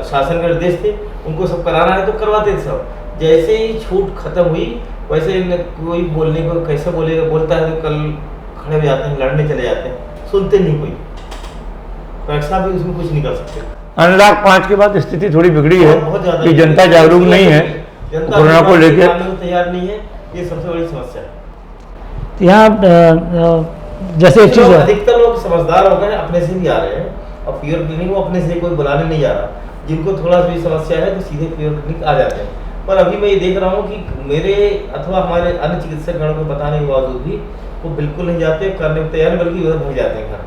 शासन के निर्देश थे, उनको सब कराना है तो करवाते थे सब। जैसे ही छूट खत्म हुई वैसे कोई बोलने को कैसे बोलेगा, बोलता है तो कल खड़े हो जाते हैं, लड़ने चले जाते हैं, सुनते नहीं कोई। कलेक्टर साहब भी उसमें कुछ नहीं कर सकते। अनलॉक 5 के बाद स्थिति थोड़ी बिगड़ी है कि जनता जागरूक नहीं है, कोरोना को लेकर तैयार नहीं है, ये सबसे बड़ी समस्या है। यहाँ जैसे एक चीज़ है, अधिकतर लोग समझदार हो गए, अपने से भी आ रहे हैं और फीवर क्लिनिक को अपने से कोई बुलाने नहीं जा रहा। जिनको थोड़ा सी समस्या है तो सीधे फीवर क्लिनिक आ जाते हैं। पर अभी मैं ये देख रहा हूँ कि मेरे अथवा हमारे अन्य चिकित्सक गणों को बताने के बावजूद भी वो बिल्कुल नहीं जाते, करने को तैयार, बल्कि उधर भाग जाते हैं घर।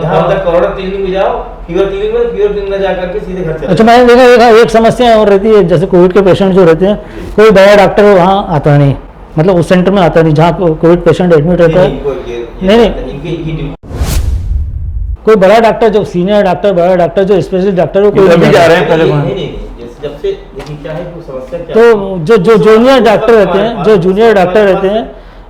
जहाँ मतलब कोरोना क्लिनिक में जाओ, फीवर क्लिनिक में जा करके सीधे घर चले। अच्छा, मैंने देखा एक समस्या और रहती है, जैसे कोविड के पेशेंट जो रहते हैं, कोई बड़ा डॉक्टर वहाँ आता नहीं, मतलब उस सेंटर में आता नहीं जहाँ कोविड पेशेंट एडमिट रहता है। नहीं, कोई बड़ा डॉक्टर जो सीनियर डॉक्टर, बड़ा डॉक्टर जो स्पेशलिस्ट डॉक्टर हो, कोई अभी जा रहे हैं पहले जब से क्या है समस्या क्या तो जो जूनियर डॉक्टर रहते हैं, जो जूनियर डॉक्टर रहते हैं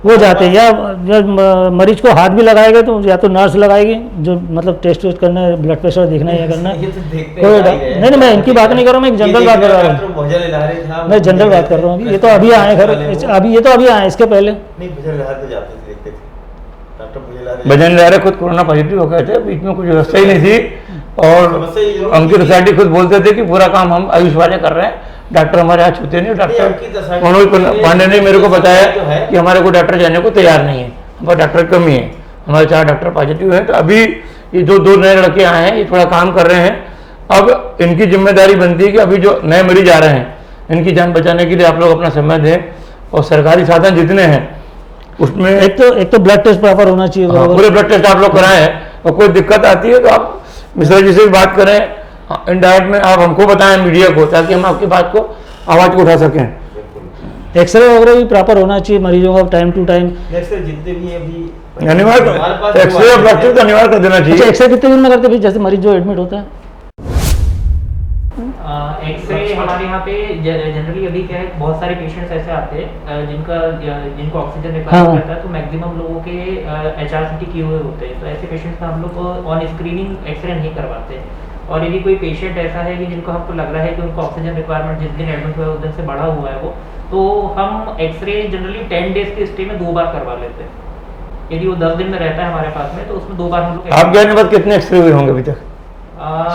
वो जाते हैं, या मरीज को हाथ भी लगाएगा तो या तो नर्स लगाएगी, जो मतलब टेस्ट वेस्ट करना है, ब्लड प्रेशर देखना है या करना है। ये तो देखते कोई हैं नहीं, मैं इनकी बात नहीं कर रहा हूँ, मैं एक जनरल बात कर रहा हूँ, भजन लहरे था, मैं जनरल बात कर रहा हूँ। अभी ये तो अभी आए घर, अभी ये तो अभी आए, इसके पहले नहीं भजन लहरे तो जाते थे, देखते थे डॉक्टर भजन लहरे। भजन लहरे खुद कोरोना पॉजिटिव हो गए थे, बीच में कुछ व्यवस्था ही नहीं थी, और उनकी सोसाइटी खुद बोलते थे कि पूरा काम हम आयुष वाले कर रहे हैं, डॉक्टर हमारे यहाँ छूते नहीं। डॉक्टर मनोज पांडे ने मेरे को बताया कि हमारे को डॉक्टर जाने को तैयार नहीं है, हमारे डॉक्टर की कमी है, हमारे 4 डॉक्टर पॉजिटिव हैं। तो अभी ये जो 2 नए लड़के आए हैं, ये थोड़ा काम कर रहे हैं। अब इनकी जिम्मेदारी बनती है कि अभी जो नए मरीज आ रहे हैं, इनकी जान बचाने के लिए आप लोग अपना समय दें, और सरकारी साधन जितने हैं उसमें एक तो ब्लड टेस्ट प्रॉपर होना चाहिए। हाँ, पूरे ब्लड टेस्ट आप लोग कराएं, और कोई दिक्कत आती है तो आप मिश्रा जी से भी बात करें, इनडायरेक्ट में आप हमको बताएं, मीडिया को, ताकि हम आपकी बात को आवाज़ को उठा सकें। एक्सरे वगैरह भी प्रॉपर होना चाहिए मरीजों का, टाइम टू टाइम। एक्सरे जितने भी अभी अनिवार्य एक्सरे और ब्लड टेस्ट तो अनिवार्य कर देना अच्छा, चाहिए। एक्सरे कितने दिन में करते हैं जैसे मरीज जो एडमिट होता है? एक्सरे हमारे यहाँ पे जनरली अभी क्या है, बहुत सारे पेशेंट्स ऐसे आते हैं जिनको ऑक्सीजन रिक्वायरमेंट रहता है, तो मैक्सिमम लोगों के HRCT किए हुए होते हैं। तो ऐसे पेशेंट्स का हम लोग ऑन स्क्रीनिंग एक्सरे नहीं करवाते। और यदि कोई पेशेंट ऐसा है कि जिनको हमको लग रहा है कि उनको ऑक्सीजन रिक्वायरमेंट जिस दिन एडमिट हुआ है उस दिन से बढ़ा हुआ है वो, तो हम एक्सरे जनरली 10 डेज के स्टे में 2 बार करवा लेते हैं। यदि वो 10 दिन में रहता है हमारे पास में, तो उसमें 2 बार हम लोग आप गए बाद कितने एक्सरे हुए होंगे अभी तक?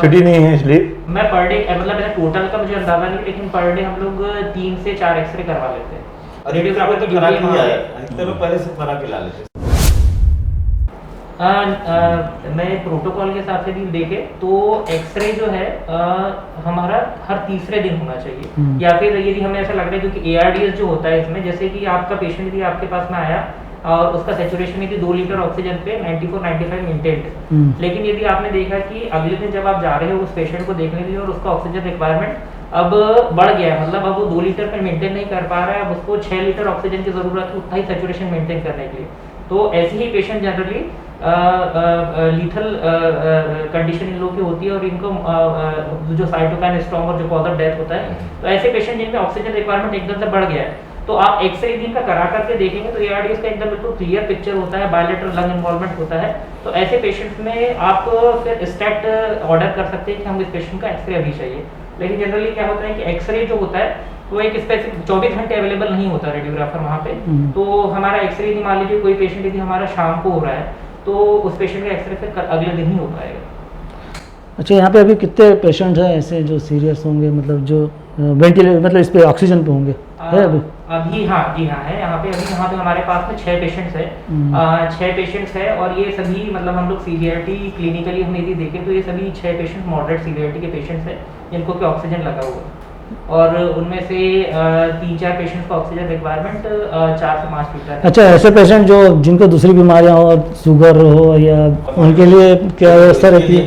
सिटी नहीं है इसलिए मैं पर डे, मतलब मेरा टोटल का मुझे अंदाजा नहीं, लेकिन पर डे हम लोग 3 से 4 एक्सरे करवा लेते हैं। रेडियोग्राफर तो करा के ही आया, अधिकतर लोग पहले से करा के ला लेते हैं। मैं प्रोटोकॉल के हिसाब से भी देखे तो एक्सरे जो है हमारा हर तीसरे दिन होना चाहिए, या फिर यदि हमें ऐसा लग रहा है क्योंकि ARDS जो होता है इसमें, जैसे कि आपका पेशेंट यदि आपके पास में आया और उसका सैचुरेशन यदि 2 लीटर ऑक्सीजन पे 94-95 मेंटेन, लेकिन यदि आपने देखा कि अगले दिन जब आप जा रहे हो उस पेशेंट को देखने के लिए और उसका ऑक्सीजन रिक्वायरमेंट अब बढ़ गया है, मतलब अब वो 2 लीटर पे मेंटेन नहीं कर पा रहा है, अब उसको 6 लीटर ऑक्सीजन की जरूरत है उतना ही सैचुरेशन मेंटेन करने के लिए, तो ऐसे ही पेशेंट जनरली लीथल कंडीशन इन लोगों की होती है, और इनको जो साइटोकाइन स्टॉर्म और जो कॉज ऑफ डेथ होता है, तो ऐसे पेशेंट जिनमें ऑक्सीजन रिक्वायरमेंट एकदम से बढ़ गया है, तो आप एक्सरे दिन का करा करके देखेंगे तो ARDS का एकदम बिल्कुल क्लियर पिक्चर होता है, बायलेटरल लंग इन्वॉल्वमेंट होता है। तो ऐसे पेशेंट्स में आप फिर स्टैट ऑर्डर कर सकते हैं कि हम इस पेशेंट का एक्सरे अभी चाहिए। लेकिन जनरली क्या होता है कि एक्सरे जो होता है वो एक स्पेसिफिक 24 घंटे अवेलेबल नहीं होता रेडियोग्राफर वहाँ पे, तो हमारा एक्सरे यदि मान लीजिए कोई पेशेंट यदि हमारा शाम को हो रहा है तो उस पेशेंट का एक्सरे फिर अगले दिन ही हो पाएगा। अच्छा, यहाँ पे अभी कितने पेशेंट हैं ऐसे जो सीरियस होंगे, मतलब जो वेंटिलेटर मतलब इस पे ऑक्सीजन पे होंगे? है अभी हाँ जी हाँ है, यहाँ पे हमारे पास में 6 पेशेंट्स है, 6 पेशेंट्स है, और ये सभी मतलब हम लोग सीवियरिटी क्लिनिकली हम यदि देखें तो ये सभी 6 पेशेंट मॉडरेट सीवियरिटी के पेशेंट्स हैं जिनको कि ऑक्सीजन लगा हुआ है, और उनमें से 3-4 पेशेंट्स का ऑक्सीजन रिक्वायरमेंट 4 से 5 लीटर है। अच्छा, ऐसे पेशेंट जो जिनको दूसरी बीमारियां हो, शुगर हो, या उनके लिए क्या व्यवस्था रहती है?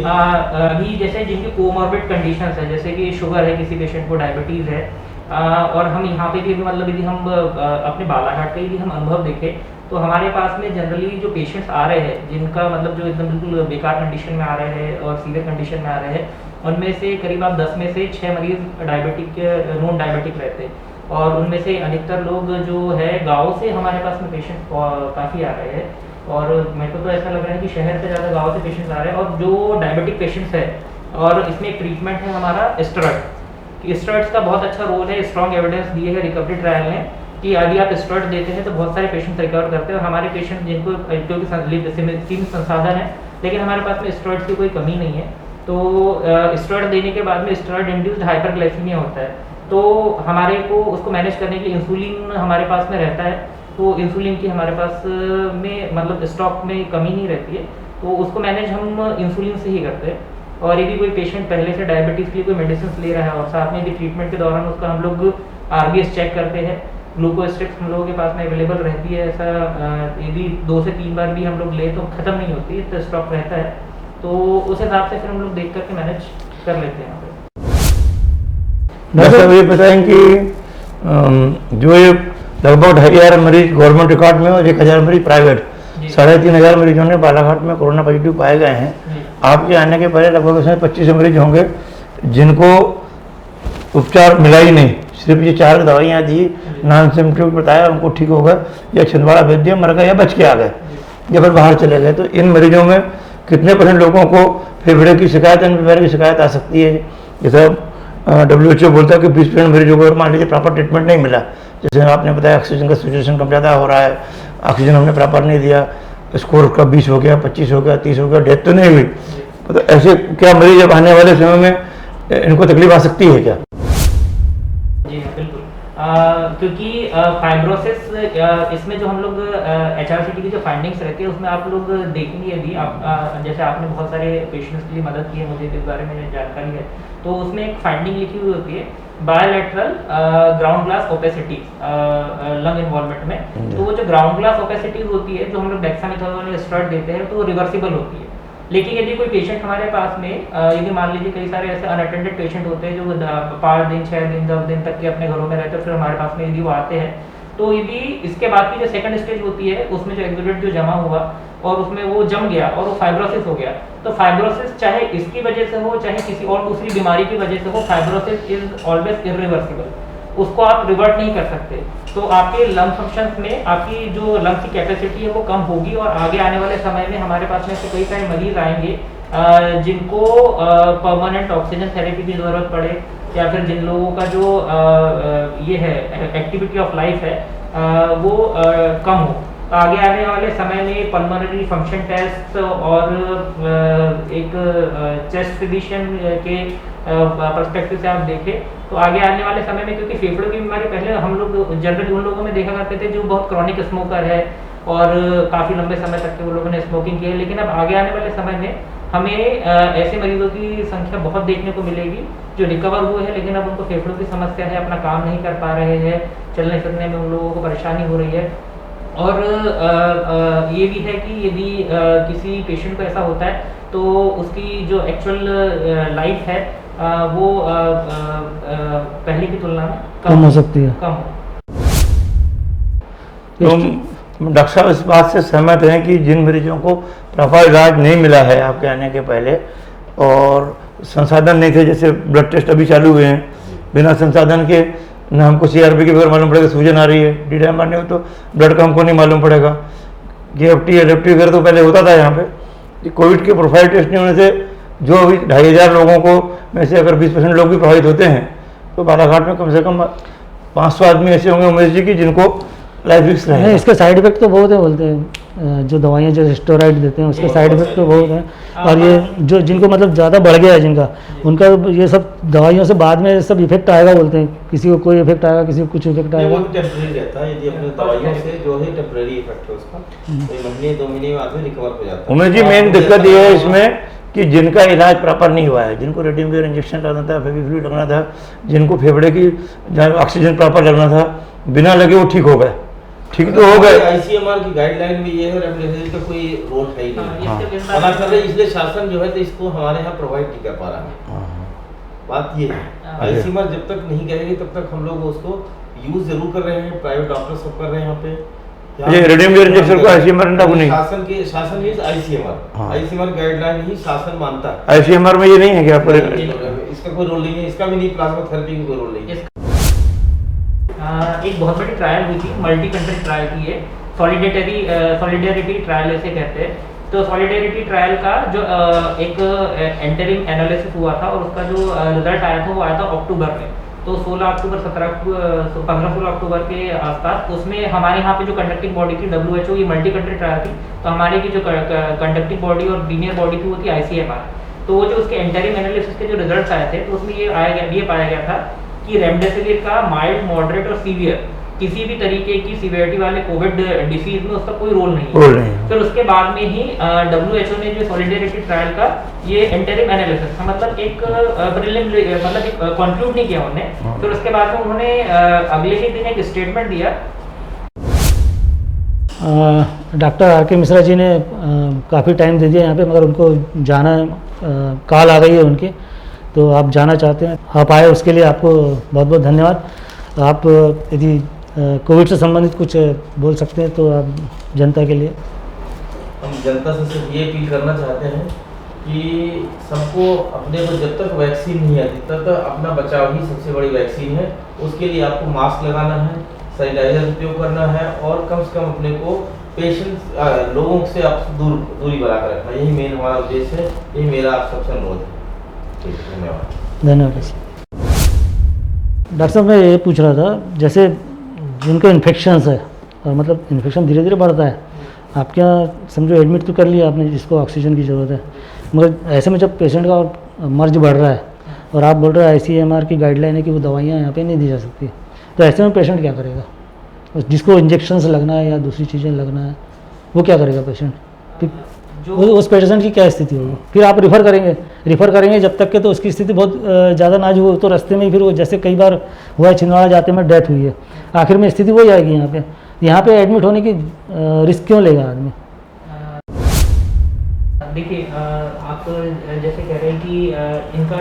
अभी जैसे जिनकी कोमॉर्बिड कंडीशंस है, जैसे कि शुगर है, किसी पेशेंट को डायबिटीज़ है, और हम यहाँ पे भी मतलब यदि हम अपने बालाघाट का यदि हम अनुभव देखें तो हमारे पास में जनरली जो पेशेंट्स आ रहे हैं जिनका मतलब जो एकदम बिल्कुल बेकार कंडीशन में आ रहे हैं और सीवियर कंडीशन में आ रहे हैं, उनमें से करीब आप 10 में से 6 मरीज डायबिटिक नॉन डायबिटिक रहते हैं, और उनमें से अधिकतर लोग जो है गाँव से हमारे पास में पेशेंट काफ़ी आ रहे हैं, और मेरे को तो ऐसा लग रहा है कि शहर से ज़्यादा गाँव से पेशेंट्स आ रहे हैं। और जो डायबिटिक पेशेंट्स है, और इसमें एक ट्रीटमेंट है हमारा स्टेरॉइड्स का बहुत अच्छा रोल है, स्ट्रॉन्ग एविडेंस दिए है रिकवरी ट्रायल ने कि यदि आप स्टेरॉइड देते हैं तो बहुत सारे पेशेंट्स रिकवर करते हैं, और हमारे पेशेंट जिनको क्योंकि सीमित संसाधन है लेकिन हमारे पास में स्टेरॉइड्स की कोई कमी नहीं है, तो स्टेरॉइड देने के बाद में स्टेरॉइड इंड्यूस्ड हाइपरग्लाइसीमिया होता है, तो हमारे को उसको मैनेज करने के लिए इंसुलिन हमारे पास में रहता है, तो इंसुलिन की हमारे पास में मतलब स्टॉक में कमी नहीं रहती है, तो उसको मैनेज हम इंसुलिन से ही करते हैं। और यदि कोई पेशेंट पहले से डायबिटीज़ के लिए कोई मेडिसिन ले रहा है और साथ में यदि ट्रीटमेंट के दौरान उसका हम लोग RBS चेक करते हैं, ग्लूकोस्ट्रिक्स हम लोगों के पास में अवेलेबल रहती है, ऐसा यदि 2 से 3 बार भी हम लोग ले तो ख़त्म नहीं होती, तो स्टॉक रहता है, तो उस हिसाब से फिर हम लोग देख करके मैनेज कर लेते हैं। डॉक्टर साहब ये बताएं कि जो ये लगभग 2,500 मरीज गवर्नमेंट रिकॉर्ड में और 1,000 मरीज प्राइवेट, 3,500 मरीजों ने बालाघाट में कोरोना पॉजिटिव पाए गए हैं। आपके आने के पहले लगभग इसमें 25 मरीज होंगे जिनको उपचार मिला ही नहीं, सिर्फ ये 4 दवाइयाँ दी, नॉन सिम्टम बताया, उनको ठीक हो गया, या छिंदवाड़ा भेज दिया, मर गए या बच के आ गए या फिर बाहर चले गए। तो इन मरीजों में कितने % लोगों को फेफड़े की शिकायत, एम्फीबेरिया की शिकायत आ सकती है। जैसे WHO बोलता है कि 20% मरीजों को मान लीजिए प्रॉपर ट्रीटमेंट नहीं मिला, जैसे आपने बताया ऑक्सीजन का सिचुएशन कम ज़्यादा हो रहा है, ऑक्सीजन हमने प्रॉपर नहीं दिया, स्कोर का 20 हो गया, 25 हो गया, 30 हो गया, डेथ तो नहीं हुई, तो ऐसे क्या मरीज अब आने वाले समय में इनको तकलीफ आ सकती है क्या? जी हाँ, बिल्कुल। क्योंकि फाइब्रोसिस इसमें जो हम लोग HRCT की जो फाइंडिंग्स रहती है उसमें आप लोग देखेंगे अभी आप जैसे आपने बहुत सारे पेशेंट्स के लिए मदद की है, मुझे इस बारे में जानकारी है, तो उसमें एक फाइंडिंग लिखी हुई होती है bilateral ground glass opacity lung involvement में। तो वो जो ग्राउंड ग्लास ओपेसिटी होती है जो हम लोग डेक्सामेथासोन स्टेरॉइड देते हैं तो वो रिवर्सिबल होती है। लेकिन यदि कोई पेशेंट हमारे पास में यदि मान लीजिए कई सारे ऐसे अनअटेंडेड पेशेंट होते हैं जो 5 दिन 6 दिन 10 दिन तक के अपने घरों में रहते हैं, फिर हमारे पास में यदि वो आते हैं तो यदि इसके बाद की जो सेकंड स्टेज होती है उसमें जो एक्सुडेट जो जमा हुआ और उसमें वो जम गया और वो फाइब्रोसिस हो गया, तो फाइब्रोसिस चाहे इसकी वजह से हो चाहे किसी और दूसरी बीमारी की वजह से हो, फाइब्रोसिस इज ऑलवेज इरिवर्सिबल, उसको आप रिवर्ट नहीं कर सकते। तो आपके लंग फंक्शंस में आपकी जो लंग की कैपेसिटी है वो कम होगी और आगे आने वाले समय में हमारे पास में ऐसे कई सारे मरीज आएंगे जिनको परमानेंट ऑक्सीजन थेरेपी की ज़रूरत पड़े, या फिर जिन लोगों का जो ये है एक्टिविटी ऑफ लाइफ है वो कम हो। तो आगे आने वाले समय में पल्मोनरी फंक्शन टेस्ट और एक चेस्ट फिजिशियन के पर्सपेक्टिव से आप देखें तो आगे आने वाले समय में, क्योंकि फेफड़ों की बीमारी पहले हम लोग जनरली उन लोगों में देखा करते थे जो बहुत क्रॉनिक स्मोकर है और काफ़ी लंबे समय तक के वो लोगों ने स्मोकिंग की है, लेकिन अब आगे आने वाले समय में हमें ऐसे मरीजों की संख्या बहुत देखने को मिलेगी जो रिकवर हुए हैं लेकिन अब उनको फेफड़ों की समस्या है, अपना काम नहीं कर पा रहे हैं, चलने फिरने में उन लोगों को परेशानी हो रही है। और ये भी है कि यदि किसी पेशेंट को ऐसा होता है तो उसकी जो एक्चुअल लाइफ है वो पहले की तुलना में कम हो सकती है, कम हो। तो डॉक्टर साहब इस बात से सहमत हैं कि जिन मरीजों को प्रॉपर इलाज नहीं मिला है आपके आने के पहले और संसाधन नहीं थे, जैसे ब्लड टेस्ट अभी चालू हुए हैं, बिना संसाधन के न हमको CRP के बगैर मालूम पड़ेगा सूजन आ रही है, D-dimer नहीं हो तो ब्लड का हमको नहीं मालूम पड़ेगा, KFT LFT वगैरह तो पहले होता था यहाँ पे। कोविड के प्रोफाइल टेस्ट नहीं होने से जो अभी 2500 लोगों को में से अगर 20% लोग भी प्रभावित होते हैं तो बालाघाट में कम से कम 500 आदमी ऐसे होंगे उमेश जी की जिनको लाइफ रिस्क नहीं, है। इसके साइड इफेक्ट तो बहुत है, बोलते हैं जो दवाइयाँ जो स्टेरॉइड देते हैं उसके साइड इफेक्ट तो बहुत है। और ये जो जिनको मतलब ज़्यादा बढ़ गया है जिनका, उनका ये सब दवाइयों से बाद में सब इफेक्ट आएगा, बोलते हैं किसी को कोई इफेक्ट आएगा, किसी को कुछ इफेक्ट नहीं, आएगा। वो टेम्परेरी रहता है, यदि अपने दवाइयों से जो है टेम्परेरी इफेक्ट है उसका, तो महीने 2 महीने में आदमी रिकवर हो जाता है। उमेश जी मेन दिक्कत ये है इसमें कि जिनका इलाज प्रॉपर नहीं हुआ है, जिनको रेमडेसिविर इंजेक्शन लगना था, फेविक्विक लगना था, जिनको फेफड़े की ऑक्सीजन प्रॉपर लगना था, बिना लगे वो ठीक हो गए, ठीक तो हो गए। ICMR की गाइडलाइन में ये है रेमडेसिविर का कोई रोल है ही नहीं, मना कर रहे, इसलिए शासन जो है तो इसको हमारे यहाँ प्रोवाइड नहीं कर पा रहा है। बात ये है ICMR जब तक नहीं करेगी तब तक हम लोग उसको यूज जरूर कर रहे हैं, प्राइवेट डॉक्टर सब कर रहे हैं यहाँ पे। ये रेमडेसिविर इंजेक्शन को ICMR लागू नहीं, शासन मींस ICMR गाइडलाइन ही शासन मानता है। ICMR में ये नहीं है कि आप इसका कोई रोल नहीं है, इसका भी नहीं, प्लाज्मा थेरेपी का कोई रोल नहीं है। एक बहुत बड़ी ट्रायल हुई थी, मल्टी कंट्री ट्रायल की है, सॉलिडेरिटी ट्रायल ऐसे कहते हैं। तो सॉलिडेरिटी ट्रायल का जो एक इंटरिम एनालिसिस हुआ था और उसका जो रिजल्ट आया था वो आया था अक्टूबर में, तो 16 अक्टूबर 15-16 अक्टूबर के आसपास। उसमें हमारे यहाँ पे जो कंडक्टिंग बॉडी थी WHO, ये मल्टी कंट्री ट्रायल थी, तो हमारे की जो कंडक्टिंग बॉडी और लीनियर बॉडी थी वो थी ICMR। तो वो जो उसके इंटरिम एनालिसिस के जो रिजल्ट्स आए थे तो उसमें ये पाया गया था कि रेमडेसिविर का माइल्ड, मॉडरेट और सीवियर किसी भी तरीके की सीवियरिटी वाले कोविड डिसीज में उसका कोई रोल नहीं है। फिर उसके बाद में ही WHO ने जो सॉलिडेरिटी ट्रायल का ये इंटरिम एनालिसिस मतलब एक प्रीलिम मतलब एक कंक्लूड नहीं किया उन्होंने, फिर उसके बाद में उन्होंने अगले ही दिन एक स्टेटमेंट दिया। डॉक्टर RK मिश्रा जी ने काफ़ी टाइम दे दिया यहाँ पे, मगर उनको जाना कॉल आ गई है उनकी, तो आप जाना चाहते हैं, आप आए, उसके लिए आपको बहुत बहुत धन्यवाद। आप यदि कोविड से संबंधित कुछ बोल सकते हैं तो आप जनता के लिए। हम जनता से सिर्फ ये अपील करना चाहते हैं कि सबको अपने को जब तक वैक्सीन नहीं आती तब तक अपना बचाव ही सबसे बड़ी वैक्सीन है। उसके लिए आपको मास्क लगाना है, सैनिटाइजर उपयोग करना है और कम से कम अपने को पेशेंट लोगों से आप दूरी बनाकर रखना। यही मेन हमारा उद्देश्य है, यही मेरा आप सबसे अनुरोध है। ठीक, धन्यवाद। धन्यवाद। डॉक्टर साहब मैं ये पूछ रहा था, जैसे जिनको इन्फेक्शंस है और मतलब इन्फेक्शन धीरे धीरे बढ़ता है, आप क्या समझो एडमिट तो कर लिया आपने जिसको ऑक्सीजन की ज़रूरत है, मगर ऐसे में जब पेशेंट का मर्ज बढ़ रहा है और आप बोल रहे हो ICMR की गाइडलाइन है कि वो दवाइयाँ यहाँ पे नहीं दी जा सकती, तो ऐसे में पेशेंट क्या करेगा? जिसको इंजेक्शंस लगना है या दूसरी चीज़ें लगना है वो क्या करेगा पेशेंट? उस पेशेंट की क्या स्थिति होगी? फिर आप रिफ़र करेंगे जब तक के तो उसकी स्थिति बहुत ज़्यादा नाजुक हो, तो रास्ते में ही फिर वो जैसे कई बार हुआ है छिंदवाड़ा जाते में डेथ हुई है, आखिर में स्थिति वही आएगी। यहाँ पे एडमिट होने की रिस्क क्यों लेगा आदमी? देखिए आप जैसे कह रहे हैं कि इनका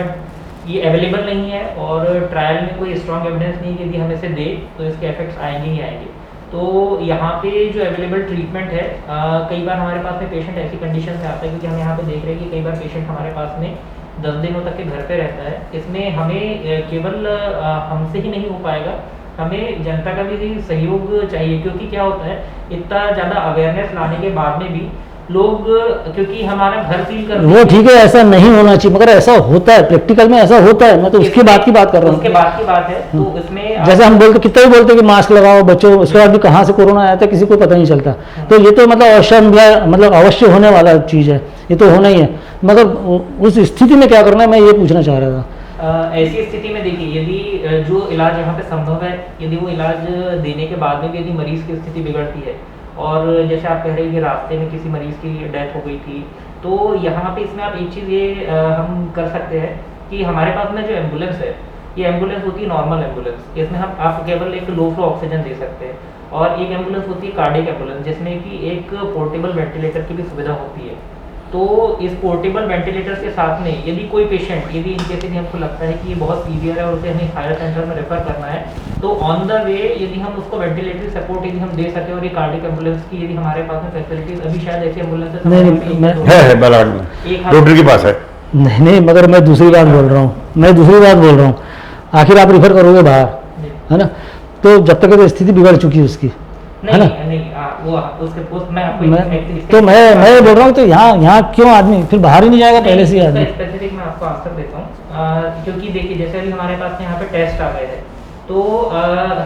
ये अवेलेबल नहीं है और ट्रायल में कोई स्ट्रॉन्ग एविडेंस नहीं है कि हम इसे दें तो इसके इफेक्ट्स आएंगे ही आएंगे। तो यहाँ पे जो अवेलेबल ट्रीटमेंट है, कई बार हमारे पास में पेशेंट ऐसी कंडीशन में आता है, क्योंकि हम यहाँ पे देख रहे हैं कि कई बार पेशेंट हमारे पास में 10 दिनों तक के घर पे रहता है। इसमें हमें केवल हमसे ही नहीं हो पाएगा, हमें जनता का भी सहयोग चाहिए, क्योंकि क्या होता है इतना ज़्यादा अवेयरनेस लाने के बाद में भी लोग, क्योंकि हमारा घर सील कर वो ठीक है, ऐसा नहीं होना चाहिए, मगर ऐसा होता है, प्रैक्टिकल में ऐसा होता है। मैं तो उसके बाद की बात कर रहा हूँ। उसके बाद की बात है। तो इसमें जैसे हम बोलते कितना भी बोलते कि मास्क लगाओ बच्चों, उसके बाद भी कहाँ से कोरोना आया था किसी को पता नहीं चलता। तो ये तो मतलब अवश्य होने वाला चीज़ है, ये तो होना ही है, मगर उस स्थिति में क्या करना है मैं ये पूछना चाह रहा था। ऐसी स्थिति में देखिए, यदि जो इलाज यहाँ पे संभव है, यदि वो इलाज देने के बाद में भी यदि मरीज की स्थिति बिगड़ती है, और जैसे आप कह रहे हैं कि रास्ते में किसी मरीज की डेथ हो गई थी, तो यहाँ पे इसमें आप एक चीज़ ये हम कर सकते हैं कि हमारे पास में जो एम्बुलेंस है, ये एम्बुलेंस होती है नॉर्मल एम्बुलेंस, इसमें हम आप केवल एक लो फ्लो ऑक्सीजन दे सकते हैं, और एक एम्बुलेंस होती है कार्डियक एम्बुलेंस, जिसमें कि एक पोर्टेबल वेंटिलेटर की भी सुविधा होती है। तो इस पोर्टेबल वेंटिलेटर के साथ में यदि कोई पेशेंट, यदि इनके से हमको लगता है कि ये बहुत सीवियर है और उसे हमें हायर सेंटर में रेफर करना है, तो ऑन द वे यदि हम उसको वेंटिलेटरी सपोर्ट यदि हम दे सके, और ये कार्डियक एम्बुलेंस की यदि हमारे पास में फैसिलिटीज, अभी शायद ऐसी एम्बुलेंस है बालाघाट में रोटरी के पास है। नहीं, मगर मैं दूसरी बात बोल रहा हूँ, आखिर आप रिफर करोगे बाहर, है ना? तो जब तक तो स्थिति बिगड़ चुकी है उसकी, है ना? मैं बोल रहा हूँ, तो यहाँ क्यों आदमी फिर बाहर ही नहीं जाएगा पहले से आदमी? स्पेसिफिक मैं आपको आंसर देता हूँ, क्योंकि देखिए जैसे अभी हमारे पास में यहाँ पे टेस्ट आ गए हैं, तो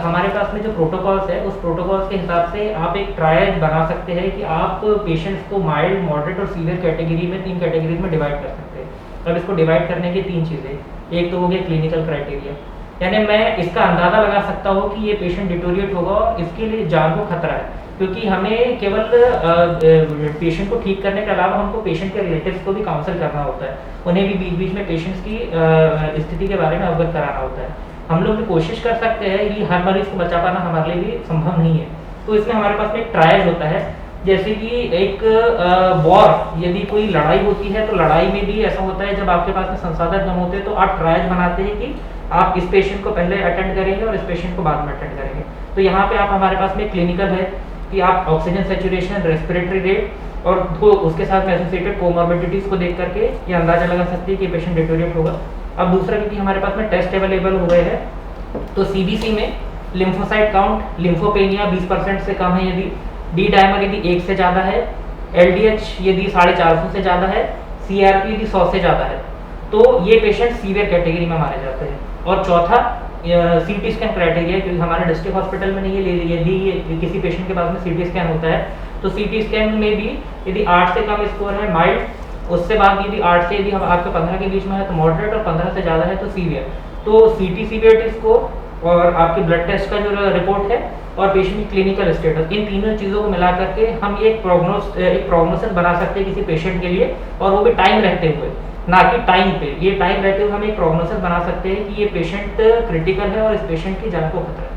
हमारे पास में जो प्रोटोकॉल्स है, उस प्रोटोकॉल्स के हिसाब से आप एक ट्रायल बना सकते हैं कि आप पेशेंट्स को माइल्ड, मॉडरेट और सीवियर कैटेगरी में 3 कैटेगरीज में डिवाइड कर सकते हैं। अब इसको डिवाइड करने की 3 चीज़ें, एक तो हो गया क्लिनिकल क्राइटेरिया, यानी मैं इसका अंदाज़ा लगा सकता हूँ कि ये पेशेंट डिटोरिएट होगा और इसके लिए जान को खतरा है, क्योंकि हमें केवल पेशेंट को ठीक करने के अलावा हमको पेशेंट के रिलेटिव्स को भी काउंसल करना होता है, उन्हें भी बीच बीच में पेशेंट्स की स्थिति के बारे में अवगत कराना होता है। हम लोग भी कोशिश कर सकते हैं कि हर मरीज को बचा पाना हमारे लिए भी संभव नहीं है, तो इसमें हमारे पास में एक ट्रायल होता है। जैसे कि एक वॉर, यदि कोई लड़ाई होती है तो लड़ाई में भी ऐसा होता है, जब आपके पास में संसाधन कम होते हैं तो आप ट्रायल बनाते हैं कि आप इस पेशेंट को पहले अटेंड करेंगे और इस पेशेंट को बाद में अटेंड करेंगे। तो यहाँ पे आप हमारे पास में क्लिनिकल है कि आप ऑक्सीजन सैचुरेशन, रेस्पिरेटरी रेट और उसके साथ में एसोसिएटेड कोमॉर्बिडिटीज को देख करके ये अंदाजा लगा सकते हैं कि पेशेंट डिटोरिएट होगा। अब दूसरा, क्योंकि हमारे पास में टेस्ट अवेलेबल हो गए हैं, तो CBC में लिम्फोसाइट काउंट, लिम्फोपेनिया 20% से कम है यदि, डी डायमर यदि 1 से ज़्यादा है, LDH यदि 450 से ज़्यादा है, CRP यदि 100 से ज़्यादा है, तो ये पेशेंट सीवियर कैटेगरी में माने जाते हैं। और चौथा CT स्कैन क्राइटेरिया, क्योंकि हमारे डिस्ट्रिक्ट हॉस्पिटल में नहीं है, यदि किसी पेशेंट के पास में CT स्कैन होता है तो CT स्कैन में भी यदि 8 से कम स्कोर है माइल्ड, उससे बाद यदि 8 से यदि हम आपके 15 के बीच में है तो मॉडरेट, और 15 से ज़्यादा है तो सीवियर। तो CT सीवियरिटी स्कोर और आपके ब्लड टेस्ट का जो रिपोर्ट है और पेशेंट की क्लिनिकल स्टेटस, इन तीनों चीज़ों को मिला करके हम एक प्रोग्नोसिस बना सकते हैं किसी पेशेंट के लिए, और वो भी टाइम रहते हुए, ना कि टाइम पे। ये टाइम रहते हुए हम एक प्रोग्नोसिस बना सकते हैं कि ये पेशेंट क्रिटिकल है और इस पेशेंट की जान को खतरा है।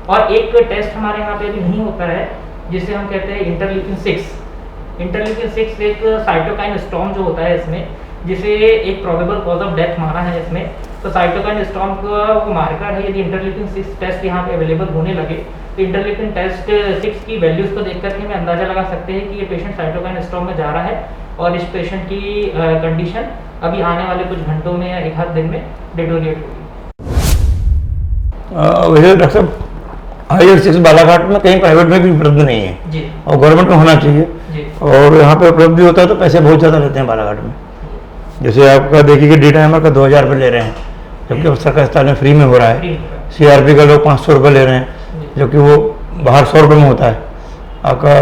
और एक टेस्ट हमारे यहाँ पे अभी नहीं होता है जिसे हम कहते हैं इंटरल्यूकिन 6। इंटरल्यूकिन 6 एक साइटोकाइन स्टॉर्म जो होता है इसमें, जिसे एक प्रोबेबल कॉज ऑफ डेथ माना है इसमें, तो साइटोकाइन स्टॉर्म का वो मार्कर है। यदि इंटरल्यूकिन 6 टेस्ट यहाँ पे अवेलेबल होने लगे तो इंटरल्यूकिन टेस्ट 6 की वैल्यूज को देख करके हमें अंदाजा लगा सकते हैं कि ये पेशेंट साइटोकाइन स्टॉर्म में जा रहा है और इस पेशेंट की कंडीशन अभी आने वाले कुछ घंटों में या एक आध दिन में डिटोरिएट होगी। वैसे डॉक्टर साहब IL-6 बालाघाट में कहीं प्राइवेट में भी उपलब्ध नहीं है जी और गवर्नमेंट में होना चाहिए जी और यहाँ पे उपलब्ध भी होता है तो पैसे बहुत ज़्यादा लेते हैं बालाघाट में। जैसे आपका देखिए कि D-dimer का 2000 रुपये ले रहे हैं जबकि सरकारी अस्पताल में फ्री में हो रहा है। फ्री में हो रहा है। CRP का लोग 500 रुपये ले रहे हैं जबकि वो बाहर 100 रुपये में होता है। आपका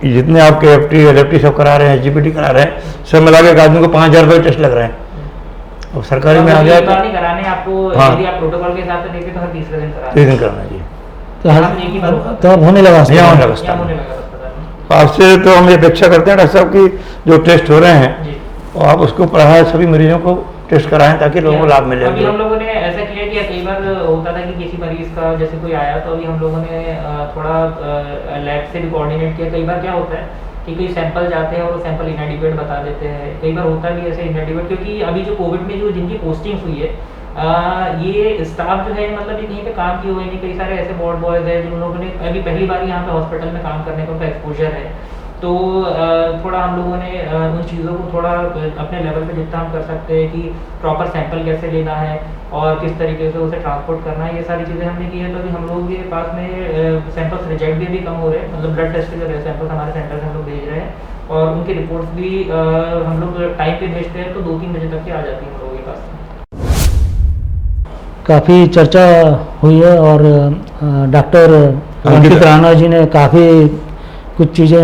जितने आप KFT LFT सब करा रहे हैं HGPT करा रहे हैं सब मिला के एक आदमी को 5000 रुपये टेस्ट लग रहे हैं और सरकारी में आ गया तो नहीं कराने आपको। हाँ। यदि आप प्रोटोकॉल के हिसाब से देखें तो हर तीसरे दिन कराने 3 दिन करना है जी। तो अब होने लगा यहाँ होने लगा या अस्पताल होने में। लगा अस्पताल में। आपसे तो हम ये अपेक्षा करते हैं डॉक्टर साहब की जो टेस्ट हो रहे हैं जी और आप उसको पढ़ाएं सभी मरीजों को टेस्ट कराएं ताकि लोगों को लाभ मिले। अभी हम लोगों ने ऐसा किया कि कई बार होता था कि किसी मरीज का जैसे कोई आया तो अभी हम लोगों ने थोड़ा लैब से भी कोऑर्डिनेट किया। कई बार क्या होता है कि कोई सैंपल जाते हैं और वो सैंपल इनएडिक्वेट बता देते हैं। कई बार होता भी ऐसे इनएडिक्वेट क्योंकि अभी जो कोविड में जो जिनकी पोस्टिंग हुई है ये स्टाफ जो है मतलब ये कहीं पे काम किए हुए नहीं। कई सारे ऐसे वार्ड बॉयज हैं जिन लोगों ने अभी पहली बार यहाँ पे हॉस्पिटल में काम करने का उनका एक्सपोजर है। तो थोड़ा हम लोगों ने उन चीज़ों को थोड़ा अपने लेवल पे जितना हम कर सकते हैं कि प्रॉपर सैंपल कैसे लेना है और किस तरीके से उसे ट्रांसपोर्ट करना है, ये सारी चीज़ें हमने की है। तो अभी हम लोगों के पास में सैंपल्स रिजेक्ट भी कम हो रहे हैं। मतलब ब्लड टेस्ट के जो सैंपल्स हमारे सेंटर से हम लोग भेज रहे हैं और उनकी रिपोर्ट्स भी हम लोग टाइम पे भेजते हैं तो 2-3 बजे तक की आ जाती है हम लोगों के पास। काफ़ी चर्चा हुई है और डॉक्टर अंकित राणा जी ने काफ़ी कुछ चीज़ें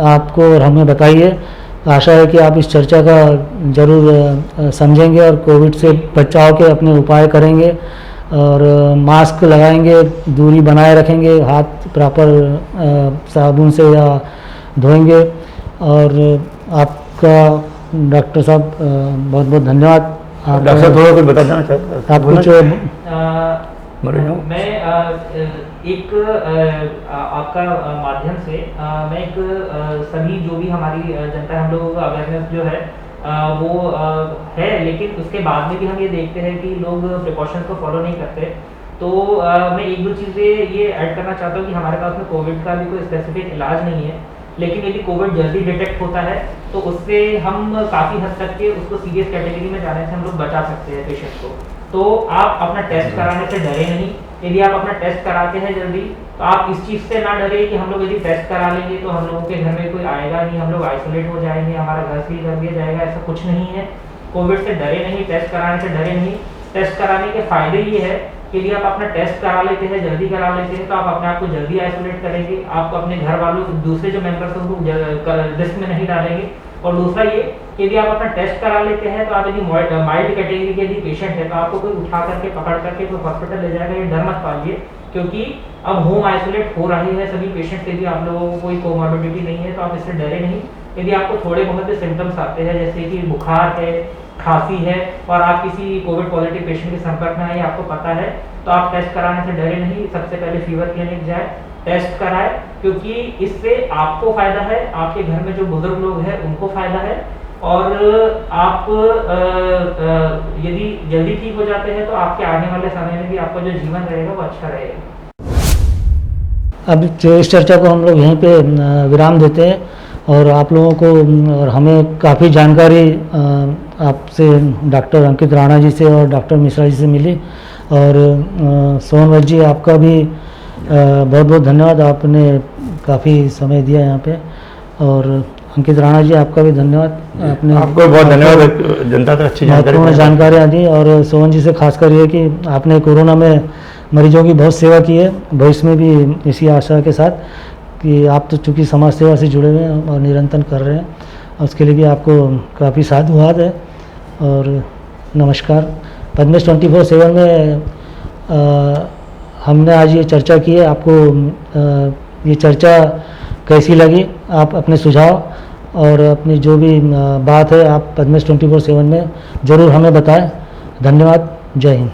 आपको और हमें बताई है। आशा है कि आप इस चर्चा का ज़रूर समझेंगे और कोविड से बचाव के अपने उपाय करेंगे और मास्क लगाएंगे, दूरी बनाए रखेंगे, हाथ प्रॉपर साबुन से या धोएंगे। और आपका डॉक्टर साहब बहुत बहुत धन्यवाद। आप डॉक्टर साहब थोड़ा कुछ बता देना चाहते हैं आप कुछ मैं एक आपका माध्यम से मैं एक सभी जो भी हमारी जनता है हम लोगों का अवेयरनेस जो है वो है, लेकिन उसके बाद में भी हम ये देखते हैं कि लोग प्रिकॉशंस को फॉलो नहीं करते। तो मैं एक दो चीज़ें ये ऐड करना चाहता हूँ कि हमारे पास में कोविड का भी कोई स्पेसिफिक इलाज नहीं है, लेकिन यदि कोविड जल्दी डिटेक्ट होता है तो उससे हम काफ़ी हद तक के उसको सीरियस कैटेगरी में जाने से हम लोग बचा सकते हैं पेशेंट को। तो आप अपना टेस्ट कराने से डरे नहीं। यदि आप अपना टेस्ट कराते हैं जल्दी तो आप इस चीज़ से ना डरे कि हम लोग यदि टेस्ट करा लेंगे तो हम लोगों के घर में कोई आएगा नहीं, हम लोग आइसोलेट हो जाएंगे, हमारा घर सील कर दिया जाएगा। ऐसा कुछ नहीं है। कोविड से डरे नहीं, टेस्ट कराने से डरे नहीं। टेस्ट कराने के फायदे ये है कि यदि आप अपना टेस्ट करा लेते हैं, जल्दी करा लेते हैं, तो आप अपने आप को जल्दी आइसोलेट करेंगे। आप अपने घर वालों दूसरे जो मेंबर्स हैं उनको रिस्क में नहीं डालेंगे। और दूसरा ये कि यदि आप अपना टेस्ट करा लेते हैं तो आप यदि माइल्ड कैटेगरी के यदि पेशेंट है तो आपको कोई उठा करके पकड़ करके कोई हॉस्पिटल ले जाएगा, ये डर मत पालिए, क्योंकि अब होम आइसोलेट हो रहे हैं सभी पेशेंट। यदि आप लोगों को कोई कोमॉर्बिडिटी नहीं है तो आप इससे डरे नहीं। यदि आपको थोड़े बहुत भी सिम्टम्स आते हैं जैसे कि बुखार है, खांसी है और आप किसी कोविड पॉजिटिव पेशेंट के संपर्क में आए, आपको पता है, तो आप टेस्ट कराने से डरे नहीं। सबसे पहले फीवर क्लिनिक जाए, टेस्ट कराए, क्योंकि इससे आपको फायदा है, आपके घर में जो बुजुर्ग लोग हैं उनको फायदा है और आप यदि जल्दी ठीक हो जाते हैं तो आपके आने वाले समय में भी आपका जो जीवन रहेगा वो अच्छा रहेगा। अब इस चर्चा को हम लोग यहीं पे विराम देते हैं और आप लोगों को और हमें काफ़ी जानकारी आपसे डॉक्टर अंकित राणा जी से और डॉक्टर मिश्रा जी से मिली। और सोनवत जी आपका भी बहुत बहुत धन्यवाद, आपने काफ़ी समय दिया यहाँ पे। और अंकित राणा जी आपका भी धन्यवाद, आपने आपको बहुत धन्यवाद, जनता तक अच्छी जानकारियाँ दी। और सोहन जी से खासकर ये कि आपने कोरोना में मरीजों की बहुत सेवा की है, भविष्य में भी इसी आशा के साथ कि आप तो चूँकि समाज सेवा से जुड़े हुए हैं और निरंतर कर रहे हैं, उसके लिए भी आपको काफ़ी साधुवाद है। और नमस्कार। पद्मेश 24/7 में हमने आज ये चर्चा की है। आपको ये चर्चा कैसी लगी, आप अपने सुझाव और अपनी जो भी बात है आप पद्मेश 24/7 में ज़रूर हमें बताएं। धन्यवाद। जय हिंद।